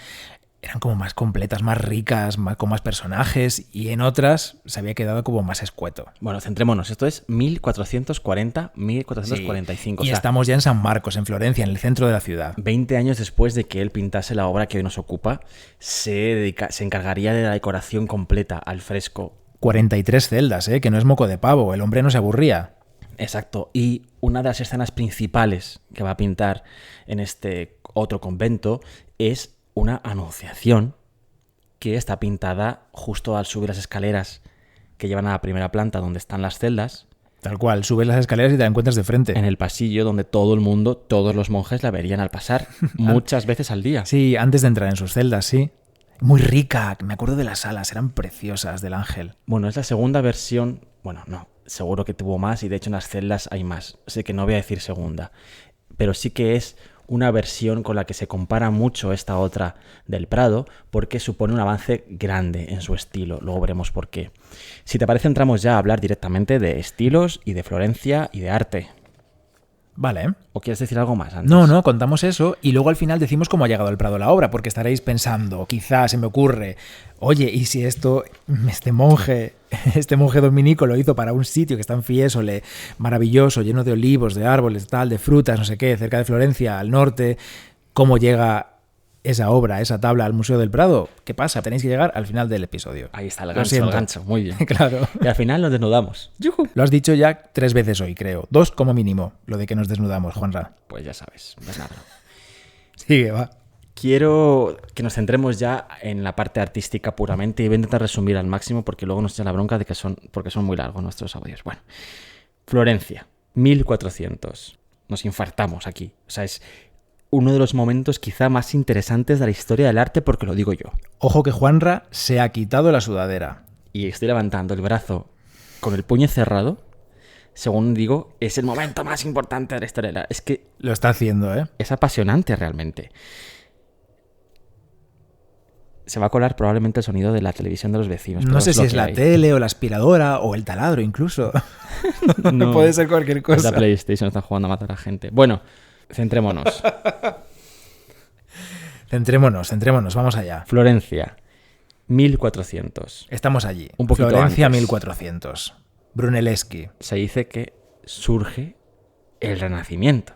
eran como más completas, más ricas, con más personajes, y en otras se había quedado como más escueto. Bueno, centrémonos. Esto es 1440-1445. Sí. Y estamos ya en San Marcos, en Florencia, en el centro de la ciudad. 20 años después de que él pintase la obra que hoy nos ocupa, se encargaría de la decoración completa al fresco. 43 celdas, que no es moco de pavo. El hombre no se aburría. Exacto. Y una de las escenas principales que va a pintar en este otro convento es una anunciación que está pintada justo al subir las escaleras que llevan a la primera planta donde están las celdas. Tal cual, subes las escaleras y te la encuentras de frente. En el pasillo donde todo el mundo, todos los monjes la verían al pasar, muchas veces al día. Sí, antes de entrar en sus celdas, sí. Muy rica, me acuerdo de las salas, eran preciosas, del Ángel. Bueno, es la segunda versión, seguro que tuvo más, y de hecho en las celdas hay más. Sé que no voy a decir segunda, pero sí que es una versión con la que se compara mucho esta otra del Prado, porque supone un avance grande en su estilo. Luego veremos por qué. Si te parece, entramos ya a hablar directamente de estilos y de Florencia y de arte. Vale. ¿O quieres decir algo más antes? No, contamos eso y luego al final decimos cómo ha llegado al Prado la obra, porque estaréis pensando, quizás se me ocurre, oye, ¿y si este monje dominico lo hizo para un sitio que está en Fiesole, maravilloso, lleno de olivos, de árboles, de frutas, no sé qué, cerca de Florencia, al norte? ¿Cómo llega esa obra, esa tabla al Museo del Prado? ¿Qué pasa? Tenéis que llegar al final del episodio. Ahí está el gancho, muy bien. Claro. Y al final nos desnudamos. ¡Yujú! Lo has dicho ya 3 veces hoy, creo. 2 como mínimo, lo de que nos desnudamos, Juanra. Pues ya sabes, no es nada. Sigue, va. Quiero que nos centremos ya en la parte artística puramente, y voy a intentar resumir al máximo porque luego nos echa la bronca de que son muy largos nuestros audios. Bueno, Florencia, 1400. Nos infartamos aquí. O sea, es uno de los momentos quizá más interesantes de la historia del arte, porque lo digo yo. Ojo que Juanra se ha quitado la sudadera. Y estoy levantando el brazo con el puño cerrado. Según digo, es el momento más importante de la historia del arte. Es que lo está haciendo, ¿eh? Es apasionante realmente. Se va a colar probablemente el sonido de la televisión de los vecinos. No sé si es la tele o la aspiradora o el taladro incluso. No puede ser cualquier cosa. La PlayStation está jugando a matar a gente. Bueno, centrémonos. Centrémonos, vamos allá. Florencia, 1400. Estamos allí. Un poquito Florencia, antes. 1400. Brunelleschi. Se dice que surge el Renacimiento.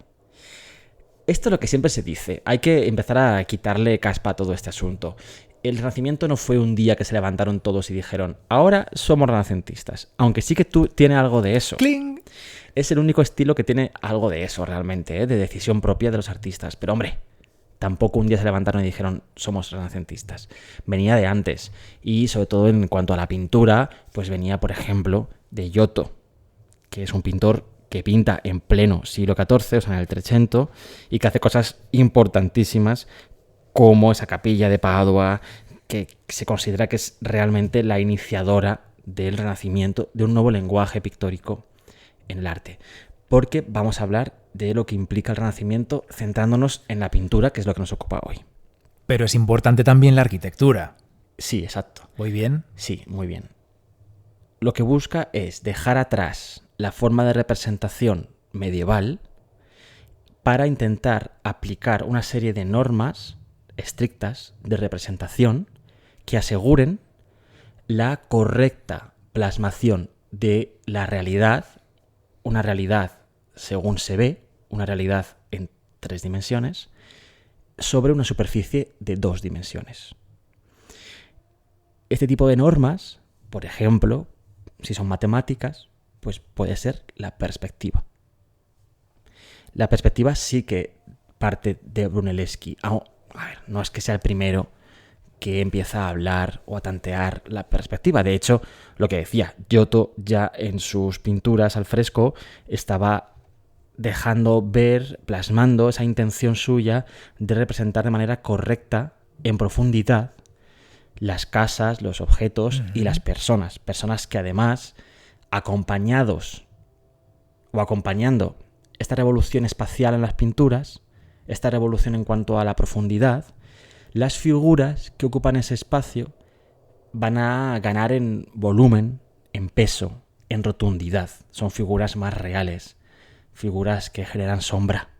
Esto es lo que siempre se dice. Hay que empezar a quitarle caspa a todo este asunto. El Renacimiento no fue un día que se levantaron todos y dijeron, ahora somos renacentistas. Aunque sí que tiene algo de eso. ¡Cling! Es el único estilo que tiene algo de eso realmente, de decisión propia de los artistas. Pero hombre, Tampoco un día se levantaron y dijeron somos renacentistas. Venía de antes. Y sobre todo en cuanto a la pintura, pues venía, por ejemplo, de Giotto, que es un pintor que pinta en pleno siglo XIV, o sea, en el Trecento, y que hace cosas importantísimas como esa capilla de Padua, que se considera que es realmente la iniciadora del Renacimiento, de un nuevo lenguaje pictórico en el arte. Porque vamos a hablar de lo que implica el Renacimiento centrándonos en la pintura, que es lo que nos ocupa hoy. Pero es importante también la arquitectura. Sí, exacto. ¿Muy bien? Sí, muy bien. Lo que busca es dejar atrás la forma de representación medieval para intentar aplicar una serie de normas estrictas de representación que aseguren la correcta plasmación de la realidad, una realidad según se ve, una realidad en 3 dimensiones, sobre una superficie de 2 dimensiones. Este tipo de normas, por ejemplo, si son matemáticas, pues puede ser la perspectiva. La perspectiva sí que parte de Brunelleschi. A ver, no es que sea el primero que empieza a hablar o a tantear la perspectiva. De hecho, lo que decía, Giotto ya en sus pinturas al fresco estaba dejando ver, plasmando esa intención suya de representar de manera correcta, en profundidad, las casas, los objetos y las personas. Personas que además, acompañados o acompañando esta revolución espacial en las pinturas, esta revolución en cuanto a la profundidad, las figuras que ocupan ese espacio van a ganar en volumen, en peso, en rotundidad. Son figuras más reales, figuras que generan sombra,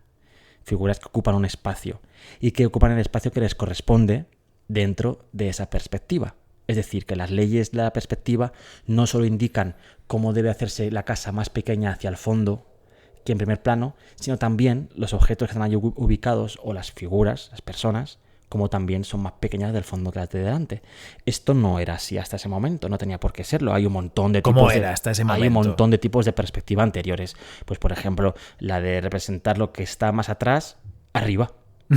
figuras que ocupan un espacio y que ocupan el espacio que les corresponde dentro de esa perspectiva. Es decir, que las leyes de la perspectiva no solo indican cómo debe hacerse la casa más pequeña hacia el fondo que en primer plano, sino también los objetos que están allí ubicados o las figuras, las personas, como también son más pequeñas del fondo que las de delante. Esto no era así hasta ese momento, no tenía por qué serlo. Hay un montón de tipos. ¿Cómo era hasta ese momento? Hay un montón de tipos de perspectiva anteriores. Pues por ejemplo, la de representar lo que está más atrás, arriba,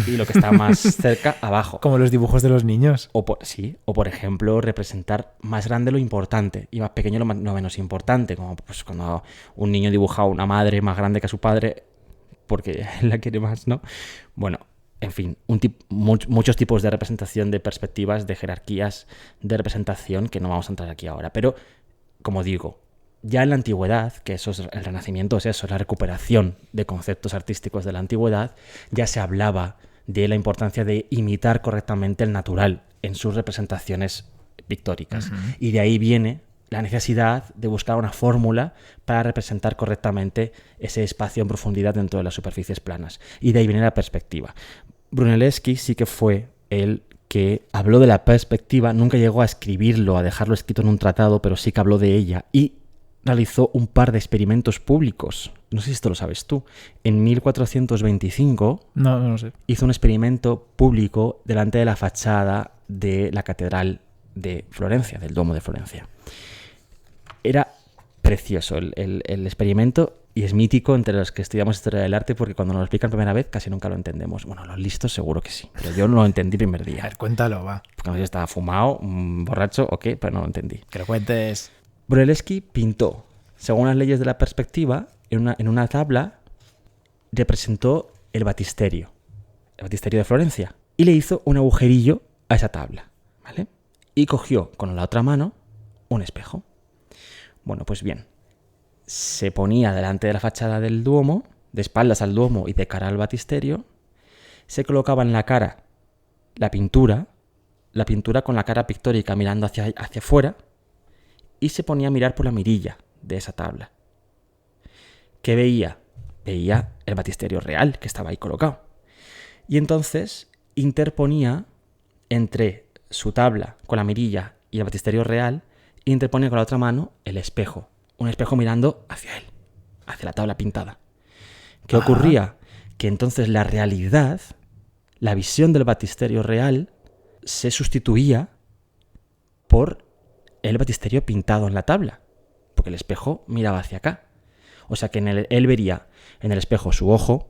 y lo que está más cerca, abajo. Como los dibujos de los niños. O por ejemplo, representar más grande lo importante y más pequeño lo menos importante. Como pues, cuando un niño dibuja a una madre más grande que a su padre porque la quiere más, ¿no? Bueno, en fin, muchos tipos de representación de perspectivas, de jerarquías de representación que no vamos a entrar aquí ahora. Pero, como digo, ya en la antigüedad, que eso es el Renacimiento, es eso, la recuperación de conceptos artísticos de la antigüedad, ya se hablaba de la importancia de imitar correctamente el natural en sus representaciones pictóricas. Y de ahí viene la necesidad de buscar una fórmula para representar correctamente ese espacio en profundidad dentro de las superficies planas. Y de ahí viene la perspectiva. Brunelleschi sí que fue el que habló de la perspectiva, nunca llegó a escribirlo, a dejarlo escrito en un tratado, pero sí que habló de ella y realizó un par de experimentos públicos. No sé si esto lo sabes tú. En 1425 no sé. Hizo un experimento público delante de la fachada de la Catedral de Florencia, del Duomo de Florencia. Era precioso el experimento y es mítico entre los que estudiamos historia del arte porque cuando nos lo explican primera vez casi nunca lo entendemos. Bueno, los listos seguro que sí, pero yo no lo entendí primer día. A ver, cuéntalo, va. Porque no sé si estaba fumado, borracho o qué, pero no lo entendí. Que lo cuentes. Brunelleschi pintó, según las leyes de la perspectiva, en una tabla representó el batisterio de Florencia, y le hizo un agujerillo a esa tabla, ¿vale? Y cogió con la otra mano un espejo. Bueno, pues bien, se ponía delante de la fachada del Duomo, de espaldas al Duomo y de cara al batisterio, se colocaba en la cara la pintura con la cara pictórica mirando hacia afuera, y se ponía a mirar por la mirilla de esa tabla. ¿Qué veía? Veía el batisterio real que estaba ahí colocado. Y entonces interponía entre su tabla con la mirilla y el batisterio real, interponía con la otra mano el espejo. Un espejo mirando hacia él, hacia la tabla pintada. ¿Qué ocurría? Que entonces la realidad, la visión del batisterio real, se sustituía por el batisterio pintado en la tabla, porque el espejo miraba hacia acá. O sea que él vería en el espejo su ojo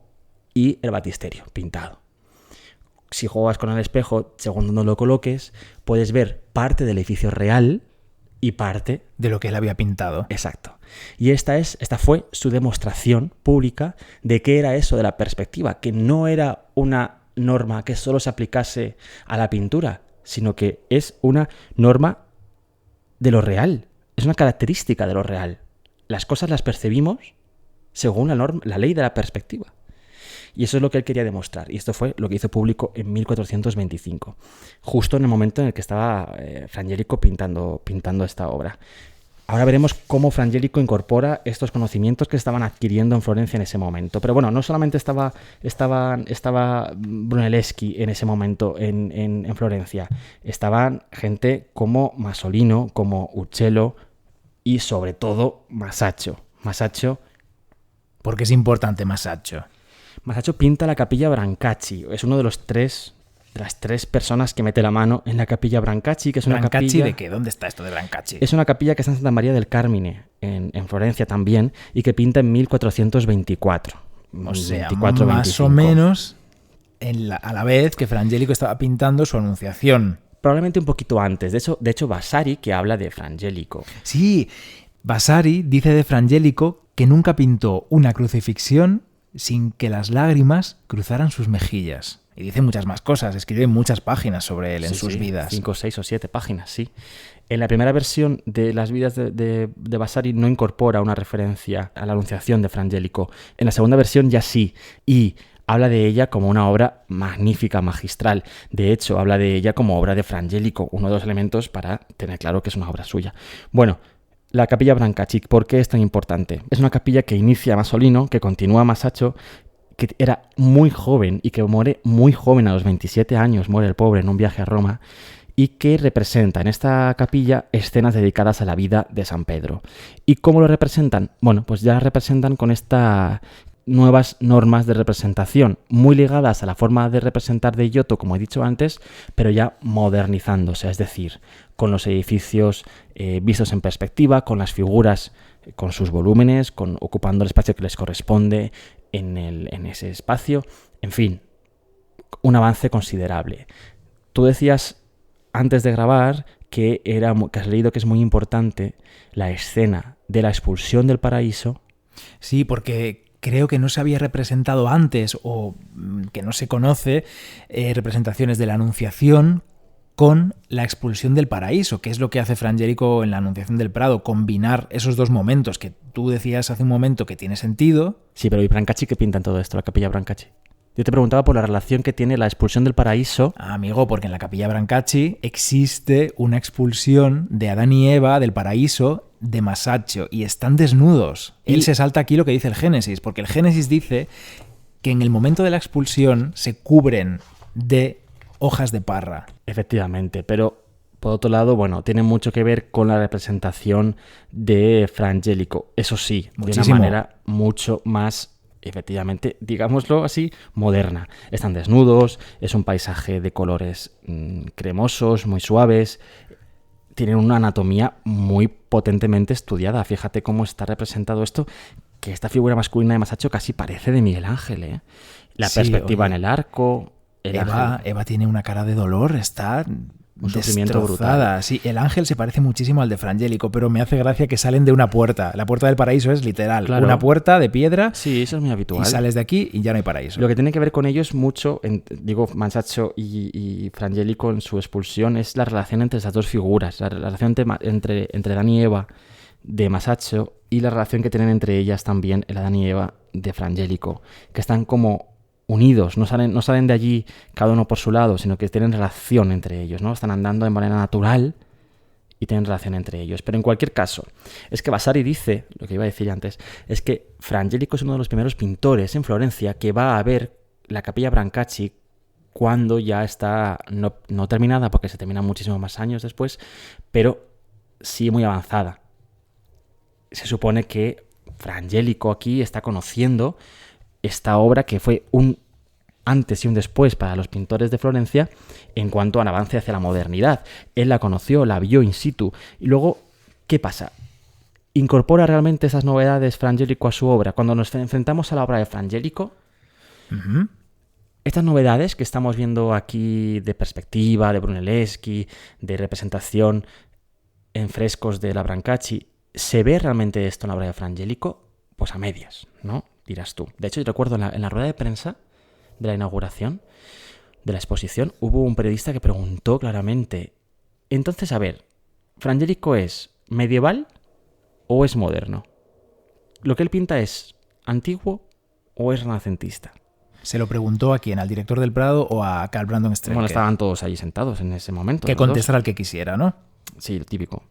y el batisterio pintado. si juegas con el espejo, según donde lo coloques, puedes ver parte del edificio real y parte de lo que él había pintado. Exacto. Y esta fue su demostración pública de qué era eso de la perspectiva, que no era una norma que solo se aplicase a la pintura, sino que es una norma de lo real, es una característica de lo real. Las cosas las percibimos según la ley de la perspectiva. Y eso es lo que él quería demostrar. Y esto fue lo que hizo público en 1425, justo en el momento en el que estaba Fra Angelico pintando esta obra. Ahora veremos cómo Fra Angelico incorpora estos conocimientos que estaban adquiriendo en Florencia en ese momento. Pero bueno, no solamente estaba Brunelleschi en ese momento en Florencia. Estaban gente como Masolino, como Uccello y sobre todo Masaccio. ¿Por qué es importante Masaccio? Masaccio pinta la Capilla Brancacci. Es uno de las tres personas que mete la mano en la Capilla Brancacci, que es una ¿Brancacci capilla... de qué? ¿Dónde está esto de Brancacci? Es una capilla que está en Santa María del Carmine, en Florencia también, y que pinta en 1424. O sea, 24, más 25. o menos a la vez que Fra Angelico estaba pintando su Anunciación. Probablemente un poquito antes. De hecho, Vasari, que habla de Fra Angelico. Sí, Vasari dice de Fra Angelico que nunca pintó una crucifixión sin que las lágrimas cruzaran sus mejillas. Y dice muchas más cosas, escribe muchas páginas sobre él en sus vidas. 5, 6 o 7 páginas, sí. En la primera versión de las vidas de Vasari no incorpora una referencia a la Anunciación de Fra Angelico. En la segunda versión ya sí, y habla de ella como una obra magnífica, magistral. De hecho, habla de ella como obra de Fra Angelico, uno de los elementos para tener claro que es una obra suya. Bueno, la Capilla Brancacci, ¿por qué es tan importante? Es una capilla que inicia Masolino, que continúa Masaccio, que era muy joven y que muere muy joven, a los 27 años, muere el pobre en un viaje a Roma, y que representa en esta capilla escenas dedicadas a la vida de San Pedro. ¿Y cómo lo representan? Bueno, pues ya representan con estas nuevas normas de representación, muy ligadas a la forma de representar de Giotto, como he dicho antes, pero ya modernizándose, es decir, con los edificios vistos en perspectiva, con las figuras, con sus volúmenes, ocupando el espacio que les corresponde en ese espacio. En fin, un avance considerable. Tú decías antes de grabar que has leído que es muy importante la escena de la expulsión del paraíso. Sí, porque creo que no se había representado antes, o que no se conoce, representaciones de la Anunciación con la expulsión del paraíso, que es lo que hace Fra Angelico en la Anunciación del Prado, combinar esos dos momentos que tú decías hace un momento que tiene sentido. Sí, pero ¿y Brancacci qué pinta en todo esto, la Capilla Brancacci? Yo te preguntaba por la relación que tiene la expulsión del paraíso. Amigo, porque en la Capilla Brancacci existe una expulsión de Adán y Eva del paraíso de Masaccio y están desnudos. Él se salta aquí lo que dice el Génesis, porque el Génesis dice que en el momento de la expulsión se cubren de hojas de parra. Efectivamente, pero por otro lado, bueno, tiene mucho que ver con la representación de Fra Angelico. Eso sí, muchísimo. De una manera mucho más, efectivamente, digámoslo así, moderna. Están desnudos, es un paisaje de colores cremosos, muy suaves. Tienen una anatomía muy potentemente estudiada. Fíjate cómo está representado esto, que esta figura masculina de Masaccio casi parece de Miguel Ángel, ¿eh? La perspectiva en el arco. Eva tiene una cara de dolor, está un sufrimiento brutal. Sí, el ángel se parece muchísimo al de Fra Angelico, pero me hace gracia que salen de una puerta. La puerta del paraíso es literal, claro. Una puerta de piedra. Sí, eso es muy habitual. Y sales de aquí y ya no hay paraíso. Lo que tiene que ver con ellos mucho, Masaccio y Fra Angelico en su expulsión, es la relación entre esas dos figuras, la relación entre Adán y Eva de Masaccio y la relación que tienen entre ellas también el Adán y Eva de Fra Angelico, que están como unidos, no salen de allí cada uno por su lado, sino que tienen relación entre ellos, ¿no? Están andando de manera natural y tienen relación entre ellos. Pero en cualquier caso, es que Vasari dice, lo que iba a decir antes, es que Fra Angelico es uno de los primeros pintores en Florencia que va a ver la Capilla Brancacci cuando ya está no terminada, porque se termina muchísimos más años después, pero sí muy avanzada. Se supone que Fra Angelico aquí está conociendo esta obra que fue un antes y un después para los pintores de Florencia en cuanto al avance hacia la modernidad. Él la conoció, la vio in situ. Y luego, ¿qué pasa? ¿Incorpora realmente esas novedades Fra Angelico a su obra? Cuando nos enfrentamos a la obra de Fra Angelico, Estas novedades que estamos viendo aquí de perspectiva, de Brunelleschi, de representación en frescos de la Brancacci, ¿se ve realmente esto en la obra de Fra Angelico? Pues a medias, ¿no? Dirás tú. De hecho, yo recuerdo en la rueda de prensa de la inauguración de la exposición, hubo un periodista que preguntó claramente, entonces, a ver, ¿Fra Angelico es medieval o es moderno? ¿Lo que él pinta es antiguo o es renacentista? ¿Se lo preguntó a quién? ¿Al director del Prado o a Carl Brandon Strelke? Bueno, estaban todos allí sentados en ese momento. Que contestara al que quisiera, ¿no? Sí, lo típico.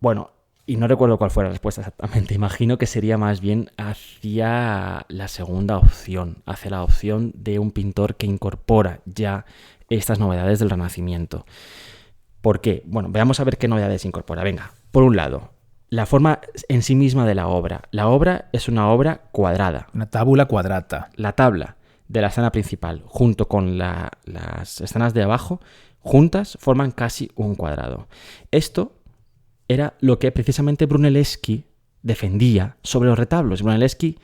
Bueno, y no recuerdo cuál fue la respuesta exactamente. Imagino que sería más bien hacia la segunda opción, hacia la opción de un pintor que incorpora ya estas novedades del Renacimiento. ¿Por qué? Bueno, veamos a ver qué novedades incorpora. Venga, por un lado, la forma en sí misma de la obra. La obra es una obra cuadrada. Una tabula quadrata. La tabla de la escena principal, junto con las escenas de abajo, juntas forman casi un cuadrado. Esto era lo que precisamente Brunelleschi defendía sobre los retablos. Brunelleschi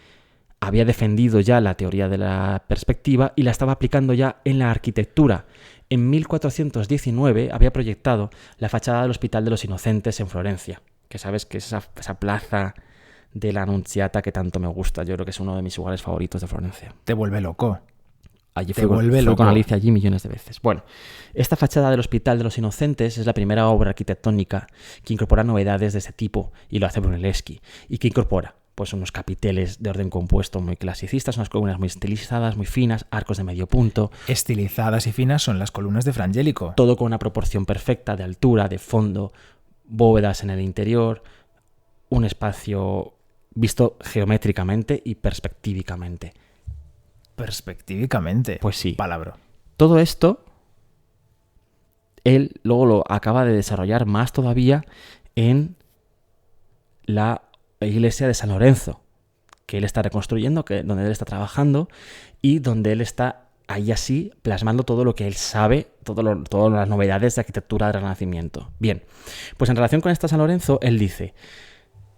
había defendido ya la teoría de la perspectiva y la estaba aplicando ya en la arquitectura. En 1419 había proyectado la fachada del Hospital de los Inocentes en Florencia, que sabes que es esa plaza de la Annunziata que tanto me gusta. Yo creo que es uno de mis lugares favoritos de Florencia. Te vuelve loco. Allí fui con Alicia allí millones de veces. Bueno, esta fachada del Hospital de los Inocentes es la primera obra arquitectónica que incorpora novedades de ese tipo, y lo hace Brunelleschi. ¿Y que incorpora? Pues unos capiteles de orden compuesto muy clasicistas, unas columnas muy estilizadas, muy finas, arcos de medio punto. Estilizadas y finas son las columnas de Fra Angelico. Todo con una proporción perfecta de altura, de fondo, bóvedas en el interior, un espacio visto geométricamente y perspectivicamente. Perspectivicamente. Pues sí. Palabra. Todo esto, él luego lo acaba de desarrollar más todavía en la iglesia de San Lorenzo, que él está reconstruyendo, donde él está trabajando y donde él está ahí así plasmando todo lo que él sabe, todas las novedades de arquitectura del Renacimiento. Bien, pues en relación con esta San Lorenzo, él dice,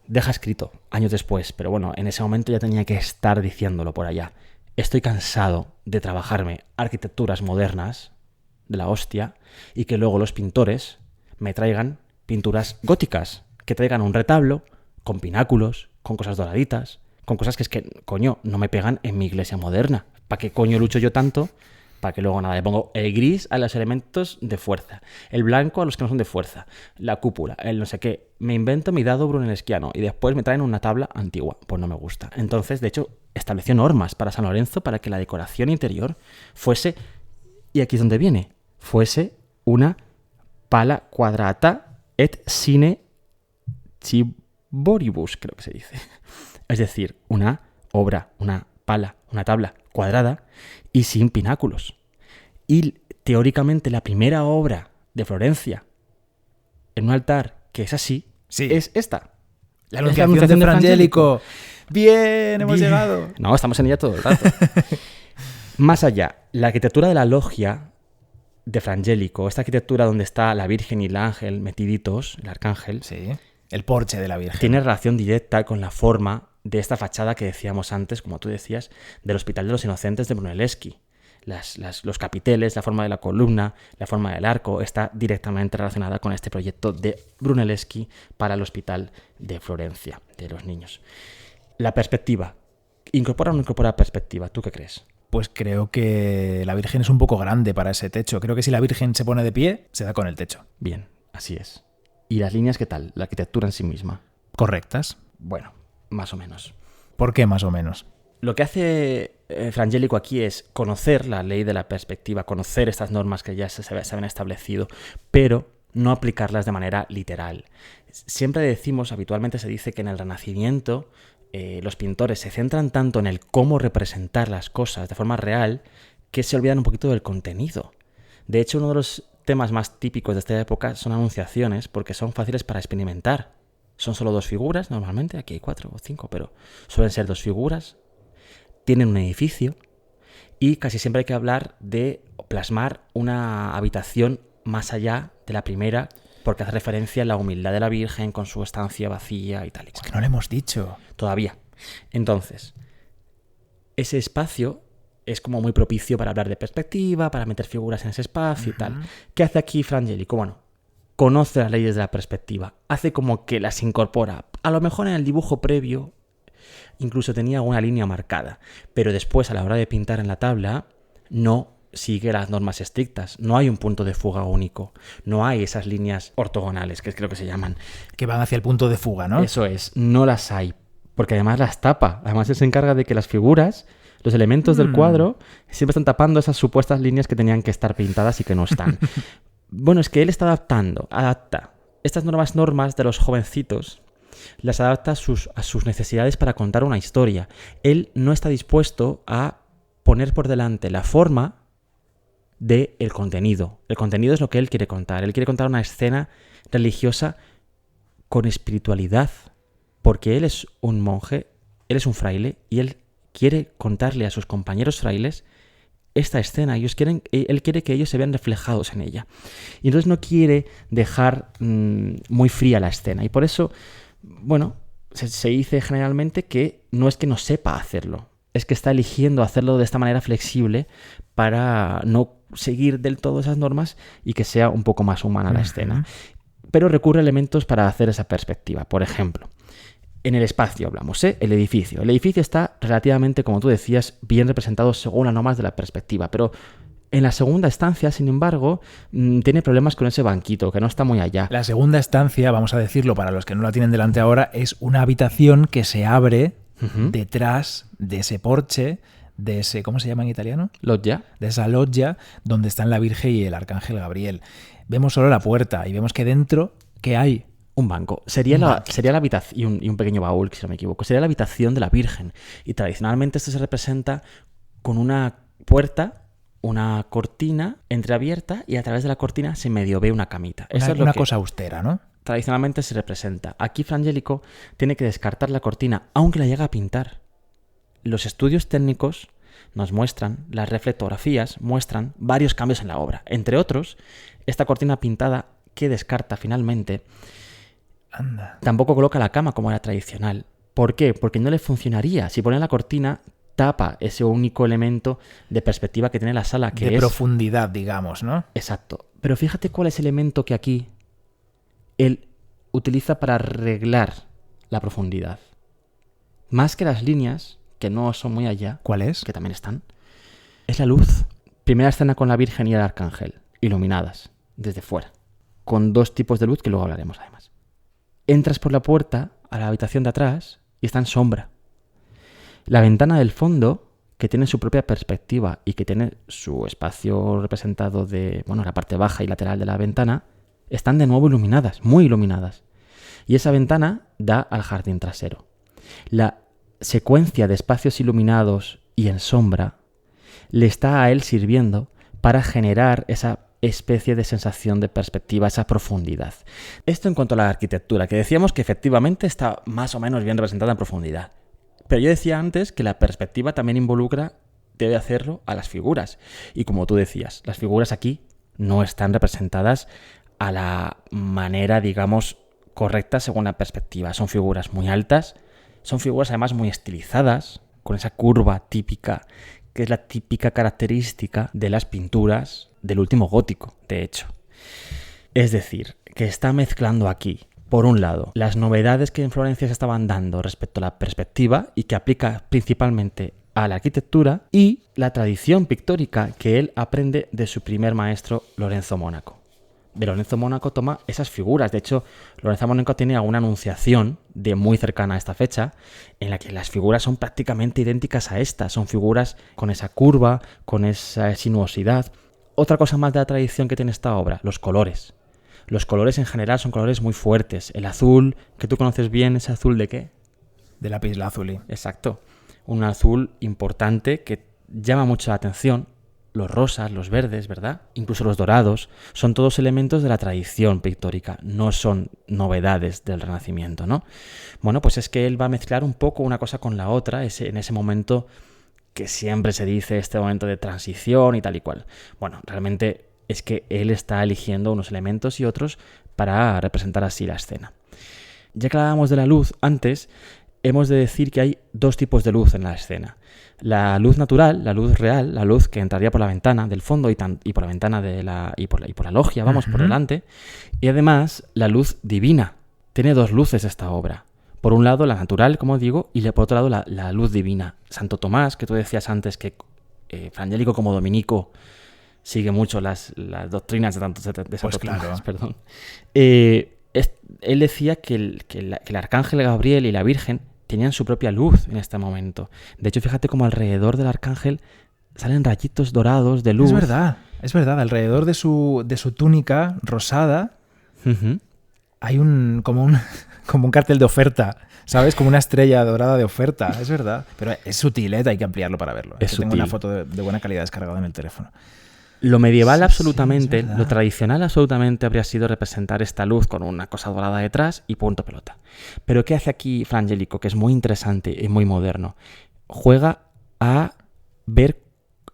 deja escrito años después, pero bueno, en ese momento ya tenía que estar diciéndolo por allá. Estoy cansado de trabajarme arquitecturas modernas de la hostia y que luego los pintores me traigan pinturas góticas, que traigan un retablo con pináculos, con cosas doraditas, con cosas que es que, coño, no me pegan en mi iglesia moderna. ¿Para qué coño lucho yo tanto? Para que luego nada, le pongo el gris a los elementos de fuerza, el blanco a los que no son de fuerza, la cúpula, el no sé qué. Me invento mi dado brunelleschiano y después me traen una tabla antigua. Pues no me gusta. Entonces, de hecho, estableció normas para San Lorenzo para que la decoración interior fuese, y aquí es donde viene, fuese una pala quadrata et sine ciboribus, creo que se dice. Es decir, una obra, una pala, una tabla cuadrada y sin pináculos. Y teóricamente la primera obra de Florencia en un altar que es así, sí, es esta. La Anunciación de Fra Angelico. Bien, hemos llegado. No, estamos en ella todo el rato. Más allá, la arquitectura de la logia de Fra Angelico, esta arquitectura donde está la Virgen y el ángel metiditos, el arcángel, sí, el porche de la Virgen, tiene relación directa con la forma de esta fachada que decíamos antes, como tú decías, del Hospital de los Inocentes de Brunelleschi. Los capiteles, la forma de la columna, la forma del arco, está directamente relacionada con este proyecto de Brunelleschi para el Hospital de Florencia, de los niños. La perspectiva. ¿Incorpora o no incorpora perspectiva? ¿Tú qué crees? Pues creo que la Virgen es un poco grande para ese techo. Creo que si la Virgen se pone de pie, se da con el techo. Bien, así es. ¿Y las líneas qué tal? La arquitectura en sí misma. ¿Correctas? Bueno, más o menos. ¿Por qué más o menos? Lo que hace Fra Angelico aquí es conocer la ley de la perspectiva, conocer estas normas que ya se habían establecido, pero no aplicarlas de manera literal. Siempre decimos, habitualmente se dice que en el Renacimiento los pintores se centran tanto en el cómo representar las cosas de forma real que se olvidan un poquito del contenido. De hecho, uno de los temas más típicos de esta época son anunciaciones porque son fáciles para experimentar. Son solo 2 figuras normalmente, aquí hay 4 o 5, pero suelen ser 2 figuras. Tienen un edificio y casi siempre hay que hablar de plasmar una habitación más allá de la primera porque hace referencia a la humildad de la Virgen con su estancia vacía y tal y cual. Es que no le hemos dicho. Todavía. Entonces, ese espacio es como muy propicio para hablar de perspectiva, para meter figuras en ese espacio y tal. ¿Qué hace aquí Fra Angelico? Bueno, conoce las leyes de la perspectiva, hace como que las incorpora. A lo mejor en el dibujo previo incluso tenía alguna línea marcada, pero después a la hora de pintar en la tabla no sigue las normas estrictas. No hay un punto de fuga único, no hay esas líneas ortogonales, que es creo que se llaman. Que van hacia el punto de fuga, ¿no? Eso es, no las hay, porque además las tapa. Además él se encarga de que las figuras, los elementos del cuadro, siempre están tapando esas supuestas líneas que tenían que estar pintadas y que no están. Bueno, es que él está adapta estas nuevas normas de los jovencitos, las adapta a sus necesidades para contar una historia. Él no está dispuesto a poner por delante la forma del contenido. El contenido es lo que él quiere contar. Él quiere contar una escena religiosa con espiritualidad, porque él es un monje, él es un fraile, y él quiere contarle a sus compañeros frailes esta escena. Él quiere que ellos se vean reflejados en ella. Y entonces no quiere dejar muy fría la escena. Y por eso, bueno, se dice generalmente que no es que no sepa hacerlo, es que está eligiendo hacerlo de esta manera flexible para no seguir del todo esas normas y que sea un poco más humana la escena. Pero recurre a elementos para hacer esa perspectiva. Por ejemplo, en el espacio hablamos, el edificio. El edificio está relativamente, como tú decías, bien representado según las normas de la perspectiva, pero en la segunda estancia, sin embargo, tiene problemas con ese banquito, que no está muy allá. La segunda estancia, vamos a decirlo para los que no la tienen delante ahora, es una habitación que se abre detrás de ese porche, de ese, ¿cómo se llama en italiano? Loggia. De esa loggia donde están la Virgen y el Arcángel Gabriel. Vemos solo la puerta y vemos que dentro, ¿qué hay? Un banco. Sería la habitación y un pequeño baúl, si no me equivoco. Sería la habitación de la Virgen. Y tradicionalmente esto se representa con una puerta, una cortina entreabierta, y a través de la cortina se medio ve una camita. Eso es una cosa austera, ¿no? Tradicionalmente se representa. Aquí Fra Angelico tiene que descartar la cortina, aunque la llega a pintar. Los estudios técnicos nos muestran, las reflectografías muestran varios cambios en la obra. Entre otros, esta cortina pintada que descarta finalmente, tampoco coloca la cama como era tradicional. ¿Por qué? Porque no le funcionaría. Si pone la cortina, tapa ese único elemento de perspectiva que tiene la sala, que de es profundidad, digamos, ¿no? Exacto. Pero fíjate cuál es el elemento que aquí él utiliza para arreglar la profundidad. Más que las líneas, que no son muy allá. ¿Cuál es? Que también están. Es la luz. Primera escena con la Virgen y el Arcángel, iluminadas desde fuera, con dos tipos de luz que luego hablaremos además. Entras por la puerta a la habitación de atrás y está en sombra. La ventana del fondo, que tiene su propia perspectiva y que tiene su espacio representado de, la parte baja y lateral de la ventana, están de nuevo iluminadas, muy iluminadas. Y esa ventana da al jardín trasero. La secuencia de espacios iluminados y en sombra le está a él sirviendo para generar esa especie de sensación de perspectiva, esa profundidad. Esto en cuanto a la arquitectura, que decíamos que efectivamente está más o menos bien representada en profundidad. Pero yo decía antes que la perspectiva también debe hacerlo a las figuras. Y como tú decías, las figuras aquí no están representadas a la manera, digamos, correcta según la perspectiva. Son figuras muy altas, son figuras además muy estilizadas, con esa curva típica, que es la típica característica de las pinturas del último gótico, de hecho. Es decir, que está mezclando aquí, por un lado, las novedades que en Florencia se estaban dando respecto a la perspectiva y que aplica principalmente a la arquitectura, y la tradición pictórica que él aprende de su primer maestro, Lorenzo Mónaco. De Lorenzo Mónaco toma esas figuras. De hecho, Lorenzo Mónaco tiene alguna anunciación de muy cercana a esta fecha en la que las figuras son prácticamente idénticas a estas. Son figuras con esa curva, con esa sinuosidad. Otra cosa más de la tradición que tiene esta obra, los colores. Los colores en general son colores muy fuertes. El azul, que tú conoces bien, ¿ese azul de qué? De lapislázuli. Exacto. Un azul importante que llama mucho la atención. Los rosas, los verdes, ¿verdad? Incluso los dorados, son todos elementos de la tradición pictórica, no son novedades del Renacimiento, ¿no? Bueno, pues es que él va a mezclar un poco una cosa con la otra en ese momento que siempre se dice, este momento de transición y tal y cual. Bueno, realmente es que él está eligiendo unos elementos y otros para representar así la escena. Ya que hablábamos de la luz antes, hemos de decir que hay dos tipos de luz en la escena. La luz natural, la luz real, la luz que entraría por la ventana del fondo y por la ventana y por la logia, vamos, por delante. Y además, la luz divina. Tiene dos luces esta obra. Por un lado, la natural, como digo, y por otro lado, la luz divina. Santo Tomás, que tú decías antes que Frangélico como dominico sigue mucho las doctrinas de Santo Pues claro. Tomás, perdón. Él decía que el arcángel Gabriel y la Virgen tenían su propia luz en este momento. De hecho, fíjate como alrededor del arcángel salen rayitos dorados de luz. Es verdad. Alrededor de su túnica rosada hay como un cartel de oferta, ¿sabes? Como una estrella dorada de oferta. Es verdad. Pero es sutil, ¿eh? Hay que ampliarlo para verlo. Tengo una foto de buena calidad descargada en el teléfono. Lo medieval absolutamente, lo tradicional absolutamente habría sido representar esta luz con una cosa dorada detrás y punto pelota. Pero ¿qué hace aquí Frangélico? Que es muy interesante y muy moderno. Juega a ver,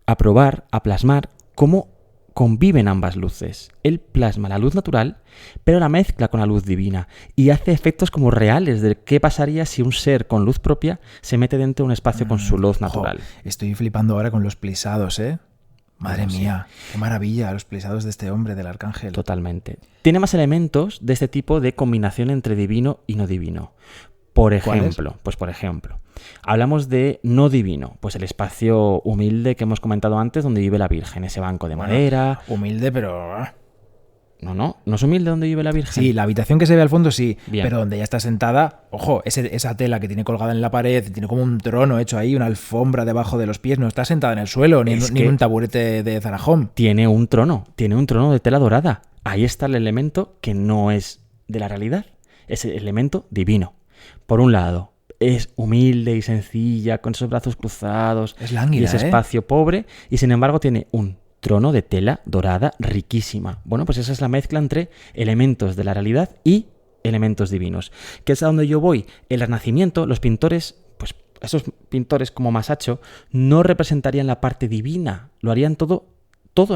a probar, a plasmar cómo conviven ambas luces. Él plasma la luz natural, pero la mezcla con la luz divina y hace efectos como reales de qué pasaría si un ser con luz propia se mete dentro de un espacio con su luz natural. Estoy flipando ahora con los plisados, ¿eh? Madre mía, qué maravilla los plisados de este hombre, del arcángel. Totalmente. Tiene más elementos de este tipo de combinación entre divino y no divino. Por ejemplo, hablamos de no divino, pues el espacio humilde que hemos comentado antes donde vive la Virgen, ese banco de madera. Humilde, pero... No es humilde donde vive la Virgen. Sí, la habitación que se ve al fondo sí, bien. Pero donde ella está sentada, ojo, esa tela que tiene colgada en la pared, tiene como un trono hecho ahí, una alfombra debajo de los pies, no está sentada en el suelo, ni en un taburete de Zarajón. Tiene un trono de tela dorada. Ahí está el elemento que no es de la realidad, es el elemento divino. Por un lado, es humilde y sencilla, con esos brazos cruzados, es lánguida, y ese espacio pobre, y sin embargo tiene un trono de tela dorada riquísima. Bueno, pues esa es la mezcla entre elementos de la realidad y elementos divinos. Que es a donde yo voy. El Renacimiento, los pintores, pues esos pintores como Masaccio, no representarían la parte divina, lo harían todo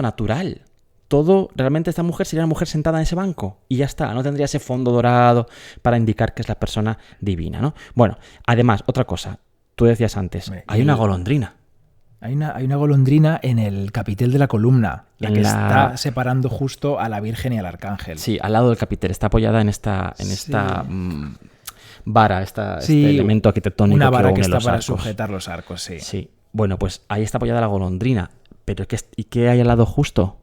natural. Todo, realmente esta mujer sería una mujer sentada en ese banco y ya está, no tendría ese fondo dorado para indicar que es la persona divina, ¿no? Bueno, además, otra cosa, tú decías antes, hay una golondrina. Hay una golondrina en el capitel de la columna, la que está separando justo a la Virgen y al Arcángel. Sí, al lado del capitel, está apoyada en esta vara, este elemento arquitectónico. Una vara que une está para arcos. sujetar los arcos, sí. Sí, bueno, pues ahí está apoyada la golondrina, pero ¿y qué hay al lado justo?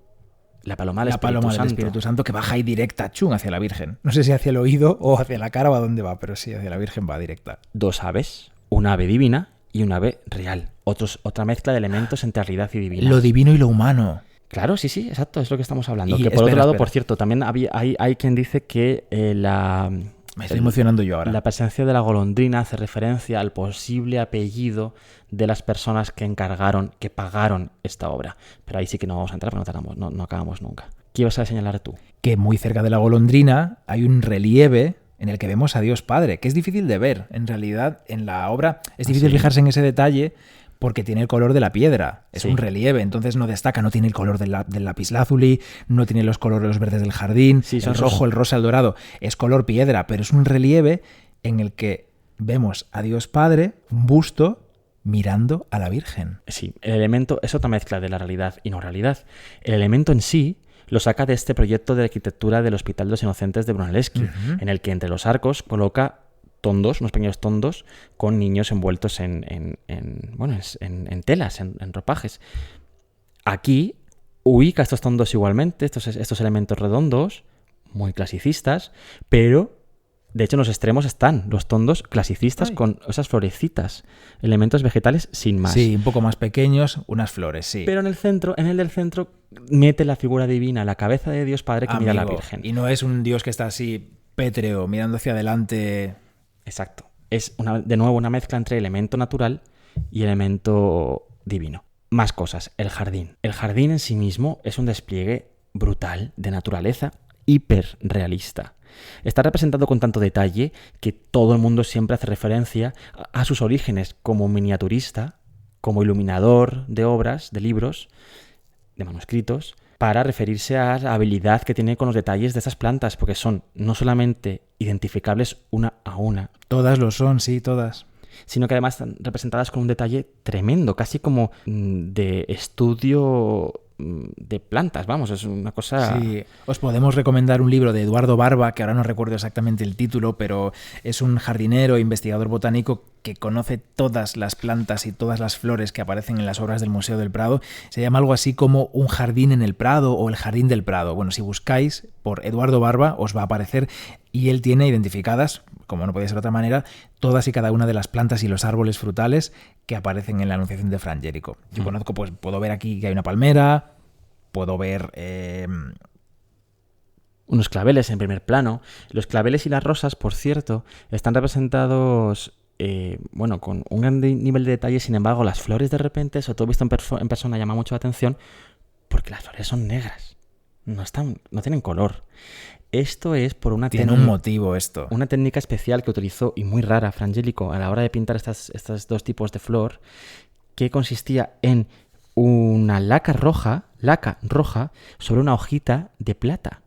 La paloma del Espíritu Santo que baja ahí directa, chum, hacia la Virgen. No sé si hacia el oído o hacia la cara o a dónde va, pero sí, hacia la Virgen va directa. Dos aves, una ave divina y una ave real. Otra mezcla de elementos entre realidad y divina. Lo divino y lo humano. Claro, sí, exacto, es lo que estamos hablando. Que por otro lado, por cierto, también hay quien dice que me estoy emocionando yo ahora. La presencia de la golondrina hace referencia al posible apellido de las personas que pagaron esta obra. Pero ahí sí que no vamos a entrar, porque no acabamos nunca. ¿Qué ibas a señalar tú? Que muy cerca de la golondrina hay un relieve en el que vemos a Dios Padre, que es difícil de ver. En realidad, en la obra es difícil fijarse en ese detalle porque tiene el color de la piedra. Es un relieve, entonces no destaca, no tiene el color del lapislázuli, no tiene los colores los verdes del jardín, el rojo, el rosa, el dorado. Es color piedra, pero es un relieve en el que vemos a Dios Padre, un busto, mirando a la Virgen. Sí, el elemento es otra mezcla de la realidad y no realidad. El elemento en sí lo saca de este proyecto de arquitectura del Hospital de los Inocentes de Brunelleschi, en el que entre los arcos coloca tondos, unos pequeños tondos con niños envueltos en telas, en ropajes. Aquí ubica estos tondos igualmente, estos elementos redondos, muy clasicistas, pero de hecho en los extremos están los tondos clasicistas con esas florecitas, elementos vegetales sin más. Sí, un poco más pequeños, unas flores, sí. Pero en el del centro mete la figura divina, la cabeza de Dios Padre que mira a la Virgen. Y no es un Dios que está así pétreo, mirando hacia adelante. Exacto. Es de nuevo una mezcla entre elemento natural y elemento divino. Más cosas. El jardín. El jardín en sí mismo es un despliegue brutal de naturaleza hiperrealista. Está representado con tanto detalle que todo el mundo siempre hace referencia a sus orígenes como miniaturista, como iluminador de obras, de libros, de manuscritos, para referirse a la habilidad que tiene con los detalles de estas plantas, porque son no solamente identificables una a una. Todas lo son, sí, todas. Sino que además están representadas con un detalle tremendo, casi como de estudio de plantas, vamos, es una cosa... Sí, os podemos recomendar un libro de Eduardo Barba, que ahora no recuerdo exactamente el título, pero es un jardinero, investigador botánico que conoce todas las plantas y todas las flores que aparecen en las obras del Museo del Prado. Se llama algo así como Un jardín en el Prado o El jardín del Prado. Bueno, si buscáis por Eduardo Barba os va a aparecer y él tiene identificadas, como no puede ser de otra manera, todas y cada una de las plantas y los árboles frutales que aparecen en la Anunciación de Fra Angelico. Yo conozco, pues puedo ver aquí que hay una palmera, puedo ver... unos claveles en primer plano. Los claveles y las rosas, por cierto, están representados con un gran nivel de detalle. Sin embargo, las flores de repente, sobre todo visto en persona, llama mucho la atención porque las flores son negras. No tienen color. Esto es por una Tiene un motivo esto. Una técnica especial que utilizó y muy rara Fra Angelico a la hora de pintar estos dos tipos de flor, que consistía en una laca roja sobre una hojita de plata.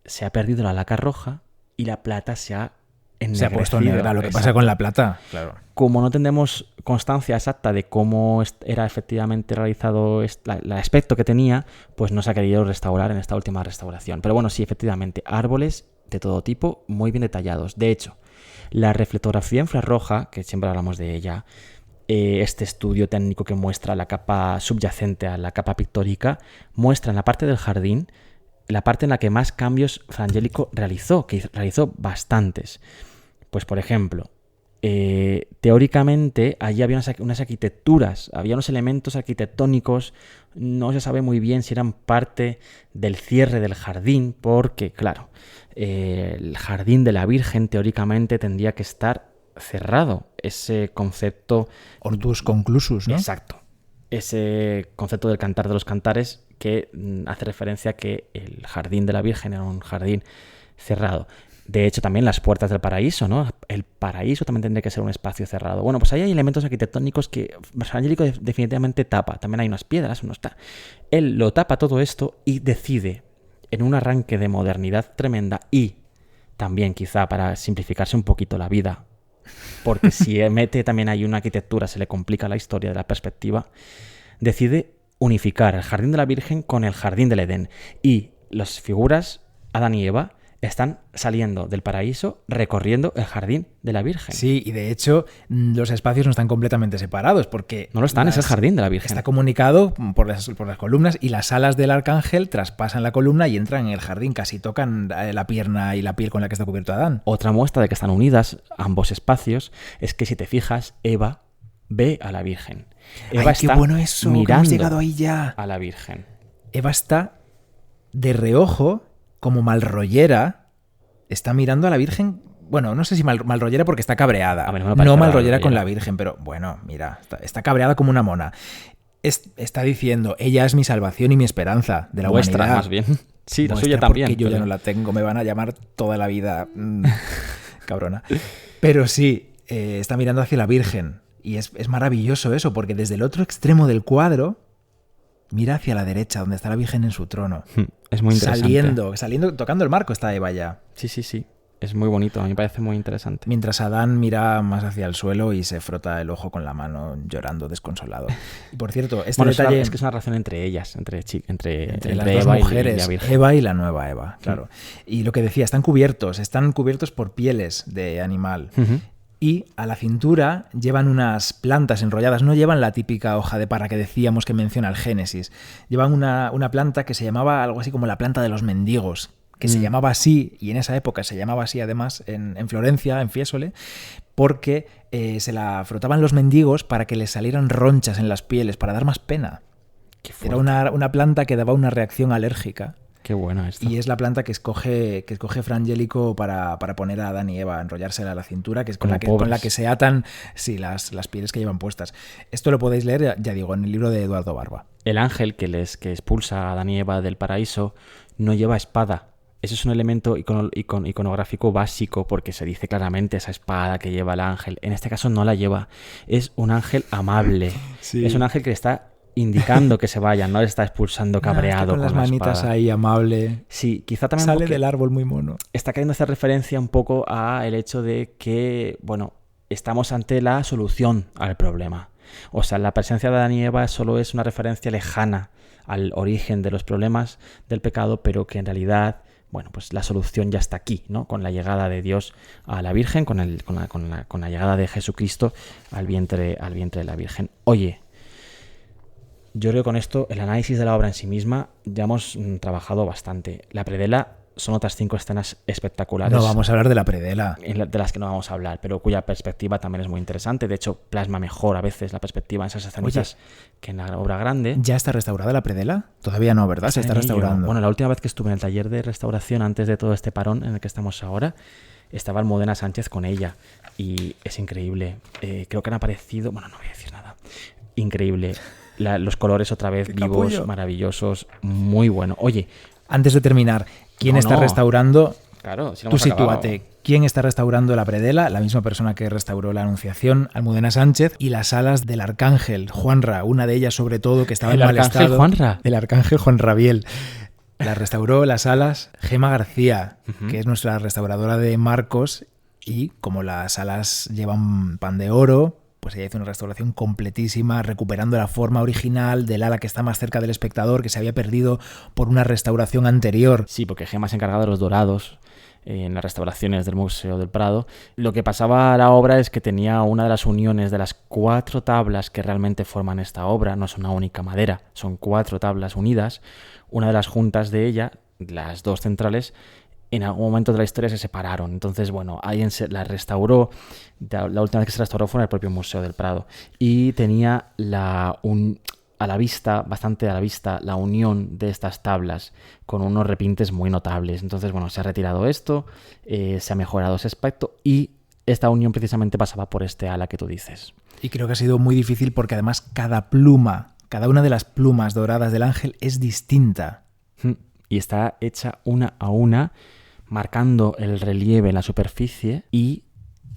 Se ha perdido la laca roja y la plata se ha ennegrecido. Se ha puesto negra, lo que pasa con la plata, claro. Como no tenemos constancia exacta de cómo era efectivamente realizado el aspecto que tenía, pues no se ha querido restaurar en esta última restauración. Pero bueno, sí, efectivamente, árboles de todo tipo, muy bien detallados. De hecho, la reflectografía infrarroja, que siempre hablamos de ella, este estudio técnico que muestra la capa subyacente a la capa pictórica, muestra en la parte del jardín la parte en la que más cambios Fra Angelico realizó, que realizó bastantes. Pues por ejemplo, teóricamente allí había unas arquitecturas, había unos elementos arquitectónicos, no se sabe muy bien si eran parte del cierre del jardín, porque claro, el jardín de la Virgen teóricamente tendría que estar cerrado. Ese concepto... Hortus conclusus, ¿no? Exacto. Ese concepto del Cantar de los Cantares que hace referencia a que el jardín de la Virgen era un jardín cerrado. De hecho, también las puertas del paraíso, ¿no? El paraíso también tendría que ser un espacio cerrado. Bueno, pues ahí hay elementos arquitectónicos que Fra Angelico definitivamente tapa. También hay unas piedras, uno está. Él lo tapa todo esto y decide, en un arranque de modernidad tremenda y también quizá para simplificarse un poquito la vida, porque si mete también hay una arquitectura, se le complica la historia de la perspectiva, decide unificar el jardín de la Virgen con el jardín del Edén. Y las figuras, Adán y Eva, están saliendo del paraíso recorriendo el jardín de la Virgen. Sí, y de hecho los espacios no están completamente separados porque... No lo están, es el jardín de la Virgen. Está comunicado por las columnas y las alas del arcángel traspasan la columna y entran en el jardín, casi tocan la pierna y la piel con la que está cubierto Adán. Otra muestra de que están unidas ambos espacios es que si te fijas, Eva ve a la Virgen. Eva ¡ay, está qué bueno eso! mirando Hemos llegado ahí ya. A la Virgen. Eva está de reojo, como malrollera, está mirando a la Virgen. Bueno, no sé si malrollera porque está cabreada. A ver, no malrollera con la Virgen, pero bueno, mira, está cabreada como una mona. Está diciendo, ella es mi salvación y mi esperanza de la Vuestra, humanidad. más bien. Sí, la Vuestra, suya también. Porque yo ya no la tengo, me van a llamar toda la vida cabrona. Pero sí, está mirando hacia la Virgen. Y es maravilloso eso, porque desde el otro extremo del cuadro mira hacia la derecha, donde está la Virgen en su trono. Es muy interesante. Saliendo, tocando el marco está Eva ya. Sí. Es muy bonito, a mí me parece muy interesante. Mientras Adán mira más hacia el suelo y se frota el ojo con la mano, llorando, desconsolado. Y por cierto, este detalle... Es que es una relación entre ellas, entre las Eva dos mujeres, y la Virgen. Eva y la nueva Eva, claro. Y lo que decía, están cubiertos por pieles de animal. Y a la cintura llevan unas plantas enrolladas, no llevan la típica hoja de parra que decíamos que menciona el Génesis. Llevan una planta que se llamaba algo así como la planta de los mendigos, que se llamaba así, y en esa época se llamaba así además en Florencia, en Fiesole, porque se la frotaban los mendigos para que les salieran ronchas en las pieles, para dar más pena. Era una planta que daba una reacción alérgica. Qué buena esta. Y es la planta que escoge Fra Angelico para poner a Adán y Eva, enrollársela a la cintura, que es con la que se atan las pieles que llevan puestas. Esto lo podéis leer, ya digo, en el libro de Eduardo Barba. El ángel que expulsa a Adán y Eva del paraíso no lleva espada. Eso es un elemento iconográfico básico, porque se dice claramente esa espada que lleva el ángel. En este caso no la lleva. Es un ángel amable. Sí. Es un ángel que está indicando que se vayan, no les está expulsando cabreado con las la manitas espada. ahí, amable. Sí, quizá también Sale porque del árbol muy mono. está cayendo esta referencia un poco a el hecho de que, bueno, estamos ante la solución al problema. O sea, la presencia de Adán y Eva solo es una referencia lejana al origen de los problemas del pecado, pero que en realidad, bueno, pues la solución ya está aquí, ¿no? Con la llegada de Dios a la Virgen, con la llegada de Jesucristo al vientre de la Virgen. Oye, yo creo que con esto, el análisis de la obra en sí misma, ya hemos trabajado bastante. La predela son otras 5 escenas espectaculares. No vamos a hablar de la predela. De las que no vamos a hablar, pero cuya perspectiva también es muy interesante. De hecho, plasma mejor a veces la perspectiva en esas escenitas que en la obra grande. ¿Ya está restaurada la predela? Todavía no, ¿verdad? Se está restaurando. Bueno, la última vez que estuve en el taller de restauración, antes de todo este parón en el que estamos ahora, estaba Almudena Sánchez con ella. Y es increíble. Creo que han aparecido... Bueno, no voy a decir nada. Increíble. Los colores otra vez vivos, capullo. Maravillosos, muy bueno. Oye... Antes de terminar, ¿quién está restaurando? Claro, si no tú sitúate. ¿Quién está restaurando la predela? La misma persona que restauró la Anunciación, Almudena Sánchez, y las alas del Arcángel, Juanra, una de ellas sobre todo que estaba en mal estado. Juanra. El Arcángel Juan Rabiel. La restauró las alas Gema García, que es nuestra restauradora de Marcos, y como las alas llevan pan de oro, pues ella hizo una restauración completísima, recuperando la forma original del ala que está más cerca del espectador, que se había perdido por una restauración anterior. Sí, porque Gema se encargaba de los dorados en las restauraciones del Museo del Prado. Lo que pasaba a la obra es que tenía una de las uniones de las 4 tablas que realmente forman esta obra, no es una única madera, son 4 tablas unidas. Una de las juntas de ella, las 2 centrales, en algún momento de la historia se separaron. Entonces, bueno, alguien la restauró. La última vez que se restauró fue en el propio Museo del Prado. Y tenía bastante a la vista, la unión de estas tablas con unos repintes muy notables. Entonces, bueno, se ha retirado esto, se ha mejorado ese aspecto y esta unión precisamente pasaba por este ala que tú dices. Y creo que ha sido muy difícil porque además cada una de las plumas doradas del ángel es distinta. Y está hecha una a una, marcando el relieve en la superficie y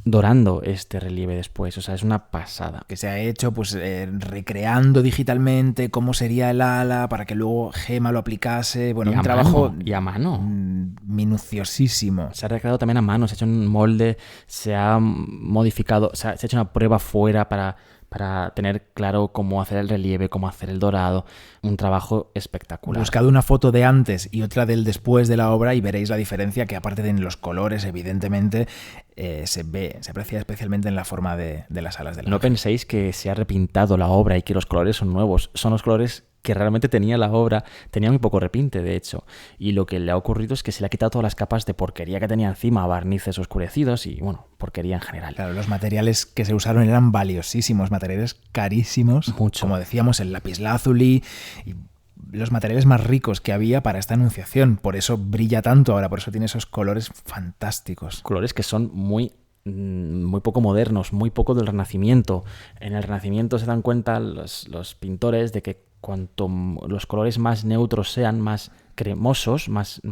dorando este relieve después. O sea, es una pasada. Que se ha hecho pues recreando digitalmente cómo sería el ala para que luego Gema lo aplicase. Bueno, un trabajo a mano minuciosísimo. Se ha recreado también a mano, se ha hecho un molde, se ha modificado, se ha hecho una prueba fuera para tener claro cómo hacer el relieve, cómo hacer el dorado. Un trabajo espectacular. Buscad una foto de antes y otra del después de la obra y veréis la diferencia, que aparte de en los colores, evidentemente, se aprecia especialmente en la forma de las alas del ángel. No penséis que se ha repintado la obra y que los colores son nuevos. Son los colores que realmente tenía la obra, tenía muy poco repinte, de hecho. Y lo que le ha ocurrido es que se le ha quitado todas las capas de porquería que tenía encima, barnices oscurecidos y, bueno, porquería en general. Claro, los materiales que se usaron eran valiosísimos, materiales carísimos. Mucho. Como decíamos, el lapislázuli y los materiales más ricos que había para esta anunciación. Por eso brilla tanto ahora, por eso tiene esos colores fantásticos. Colores que son muy poco modernos, muy poco del Renacimiento. En el Renacimiento se dan cuenta los pintores de que cuanto los colores más neutros sean, más cremosos, más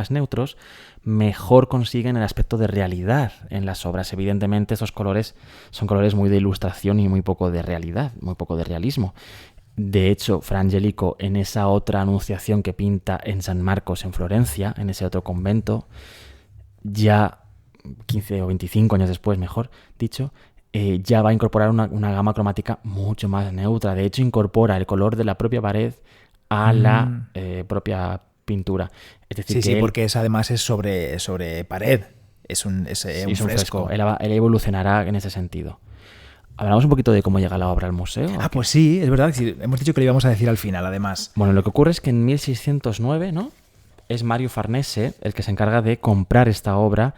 neutros, mejor consiguen el aspecto de realidad en las obras. Evidentemente, esos colores son colores muy de ilustración y muy poco de realidad, muy poco de realismo. De hecho, Fra Angelico, en esa otra anunciación que pinta en San Marcos, en Florencia, en ese otro convento, ya 15 o 25 años después, mejor dicho, ya va a incorporar una gama cromática mucho más neutra. De hecho, incorpora el color de la propia pared a la propia pintura. Es decir, sí, porque además es sobre pared. Es un fresco. Él evolucionará en ese sentido. ¿Hablamos un poquito de cómo llega la obra al museo? Pues sí, es verdad. Sí, hemos dicho que lo íbamos a decir al final, además. Bueno, lo que ocurre es que en 1609, ¿no?, es Mario Farnese el que se encarga de comprar esta obra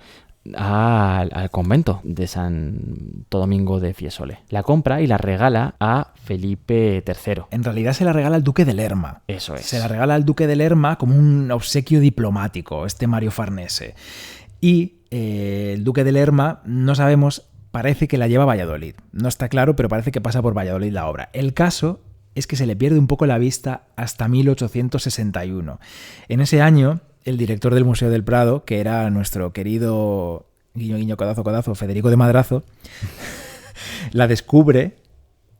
al convento de San Domingo de Fiesole. La compra y la regala a Felipe III. En realidad se la regala al duque de Lerma. Eso es. Se la regala al duque de Lerma como un obsequio diplomático, Mario Farnese. Y el duque de Lerma, no sabemos, parece que la lleva a Valladolid. No está claro, pero parece que pasa por Valladolid la obra. El caso es que se le pierde un poco la vista hasta 1861. En ese año, el director del Museo del Prado, que era nuestro querido guiño, guiño, codazo, codazo, Federico de Madrazo, la descubre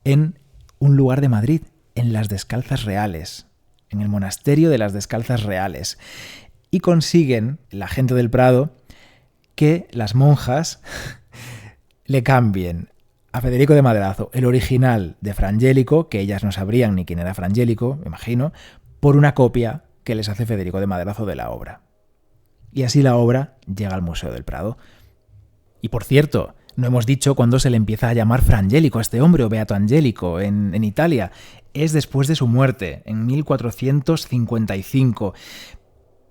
en un lugar de Madrid, en las Descalzas Reales, en el monasterio de las Descalzas Reales, y consiguen, la gente del Prado, que las monjas le cambien a Federico de Madrazo el original de Frangélico, que ellas no sabrían ni quién era Frangélico, me imagino, por una copia que les hace Federico de Madrazo de la obra. Y así la obra llega al Museo del Prado. Y por cierto, no hemos dicho cuándo se le empieza a llamar Frangélico a este hombre, o Beato Angelico, en Italia. Es después de su muerte, en 1455.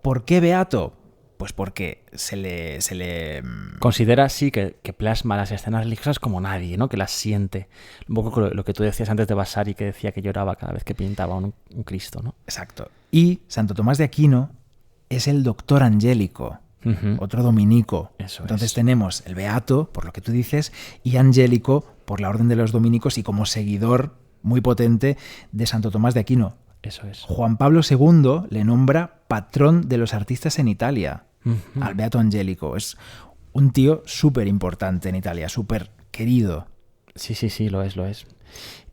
¿Por qué Beato? Pues porque se le considera, sí, que plasma las escenas religiosas como nadie, ¿no? Que las siente. Un poco lo que tú decías antes de Vasari, que decía que lloraba cada vez que pintaba un Cristo, ¿no? Exacto. Y Santo Tomás de Aquino es el doctor Angélico, otro dominico. Eso Entonces es. tenemos el Beato, por lo que tú dices, y Angélico por la Orden de los Dominicos y como seguidor muy potente de Santo Tomás de Aquino. Eso es. Juan Pablo II le nombra patrón de los artistas en Italia, al Beato Angélico. Es un tío súper importante en Italia, súper querido. Sí, lo es.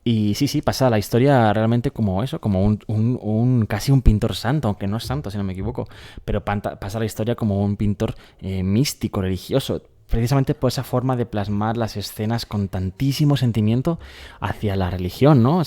Y sí, pasa la historia realmente como eso, como un casi un pintor santo, aunque no es santo, si no me equivoco, pero pasa la historia como un pintor místico, religioso, precisamente por esa forma de plasmar las escenas con tantísimo sentimiento hacia la religión, ¿no?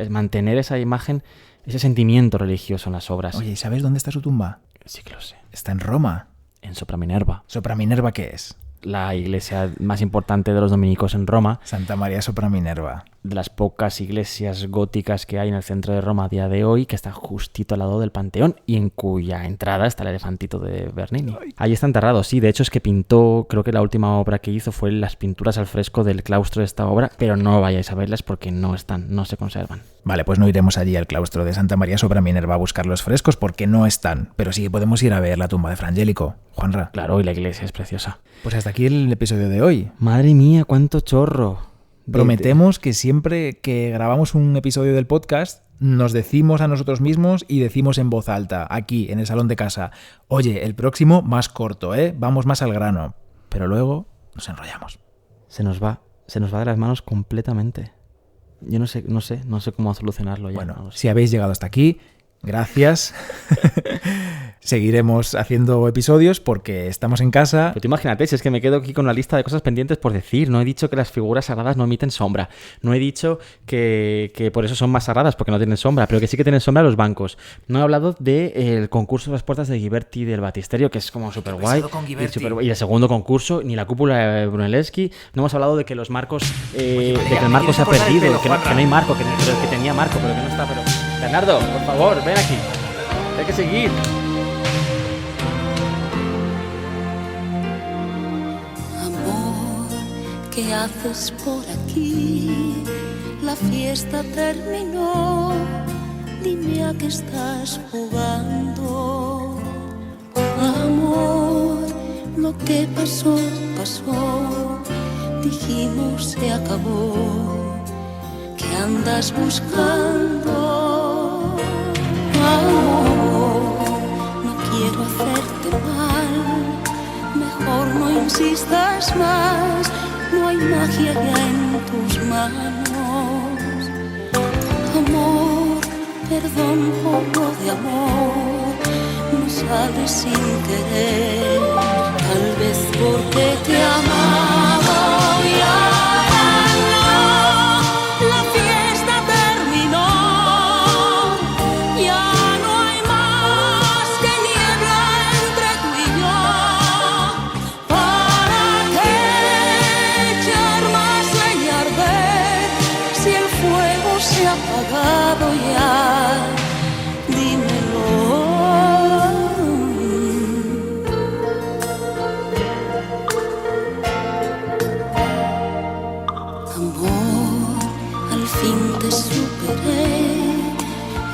Mantener esa imagen, ese sentimiento religioso en las obras. Oye, ¿y sabes dónde está su tumba? Sí que lo sé. Está en Roma. En Sopraminerva. ¿Sopraminerva qué es? La iglesia más importante de los dominicos en Roma. Santa María Sopraminerva. De las pocas iglesias góticas que hay en el centro de Roma a día de hoy, que está justito al lado del Panteón y en cuya entrada está el elefantito de Bernini. Ahí está enterrado, sí. De hecho es que pintó, creo que la última obra que hizo fue las pinturas al fresco del claustro de esta obra, pero no vayáis a verlas porque no se conservan. Vale, pues no iremos allí al claustro de Santa María Sopraminerva a buscar los frescos porque no están, pero sí que podemos ir a ver la tumba de Frangélico, Juanra. Claro, y la iglesia es preciosa. Pues hasta aquí el episodio de hoy. Madre mía, cuánto chorro. Prometemos que siempre que grabamos un episodio del podcast nos decimos a nosotros mismos y decimos en voz alta, aquí en el salón de casa, oye, el próximo más corto, vamos más al grano. Pero luego nos enrollamos. Se nos va de las manos completamente. Yo no sé cómo solucionarlo ya. Bueno, no lo sé. Si habéis llegado hasta aquí, gracias. Seguiremos haciendo episodios porque estamos en casa. Pero tú imagínate, si es que me quedo aquí con una lista de cosas pendientes por decir. No he dicho que las figuras sagradas no emiten sombra. No he dicho que por eso son más sagradas, porque no tienen sombra, pero que sí que tienen sombra los bancos. No he hablado del concurso de las puertas de Ghiberti del Batisterio, que es como súper guay. Y el segundo concurso, ni la cúpula de Brunelleschi. No hemos hablado de que los marcos, de que el marco se ha perdido, que no hay marco, que tenía marco, pero que no está. Pero Bernardo, por favor, ven aquí. Hay que seguir. ¿Qué haces por aquí? La fiesta terminó. Dime a qué estás jugando. Amor, lo que pasó, pasó. Dijimos se acabó. ¿Qué andas buscando? Amor, no quiero hacerte mal. Mejor no insistas más. No hay magia ya en tus manos. Amor, perdón por lo de amor. No sale sin querer. Tal vez porque te amaba y ahora no. La fiesta terminó. Ya no hay más que niebla entre tú y yo. Se ha apagado ya, dímelo. Amor, al fin te superé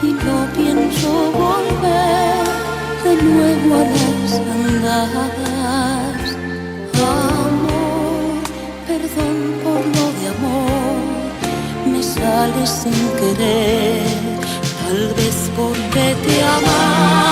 y no pienso volver de nuevo a las andadas. Amor, perdón por lo de amor. Me sale sin querer, tal vez porque te amaba.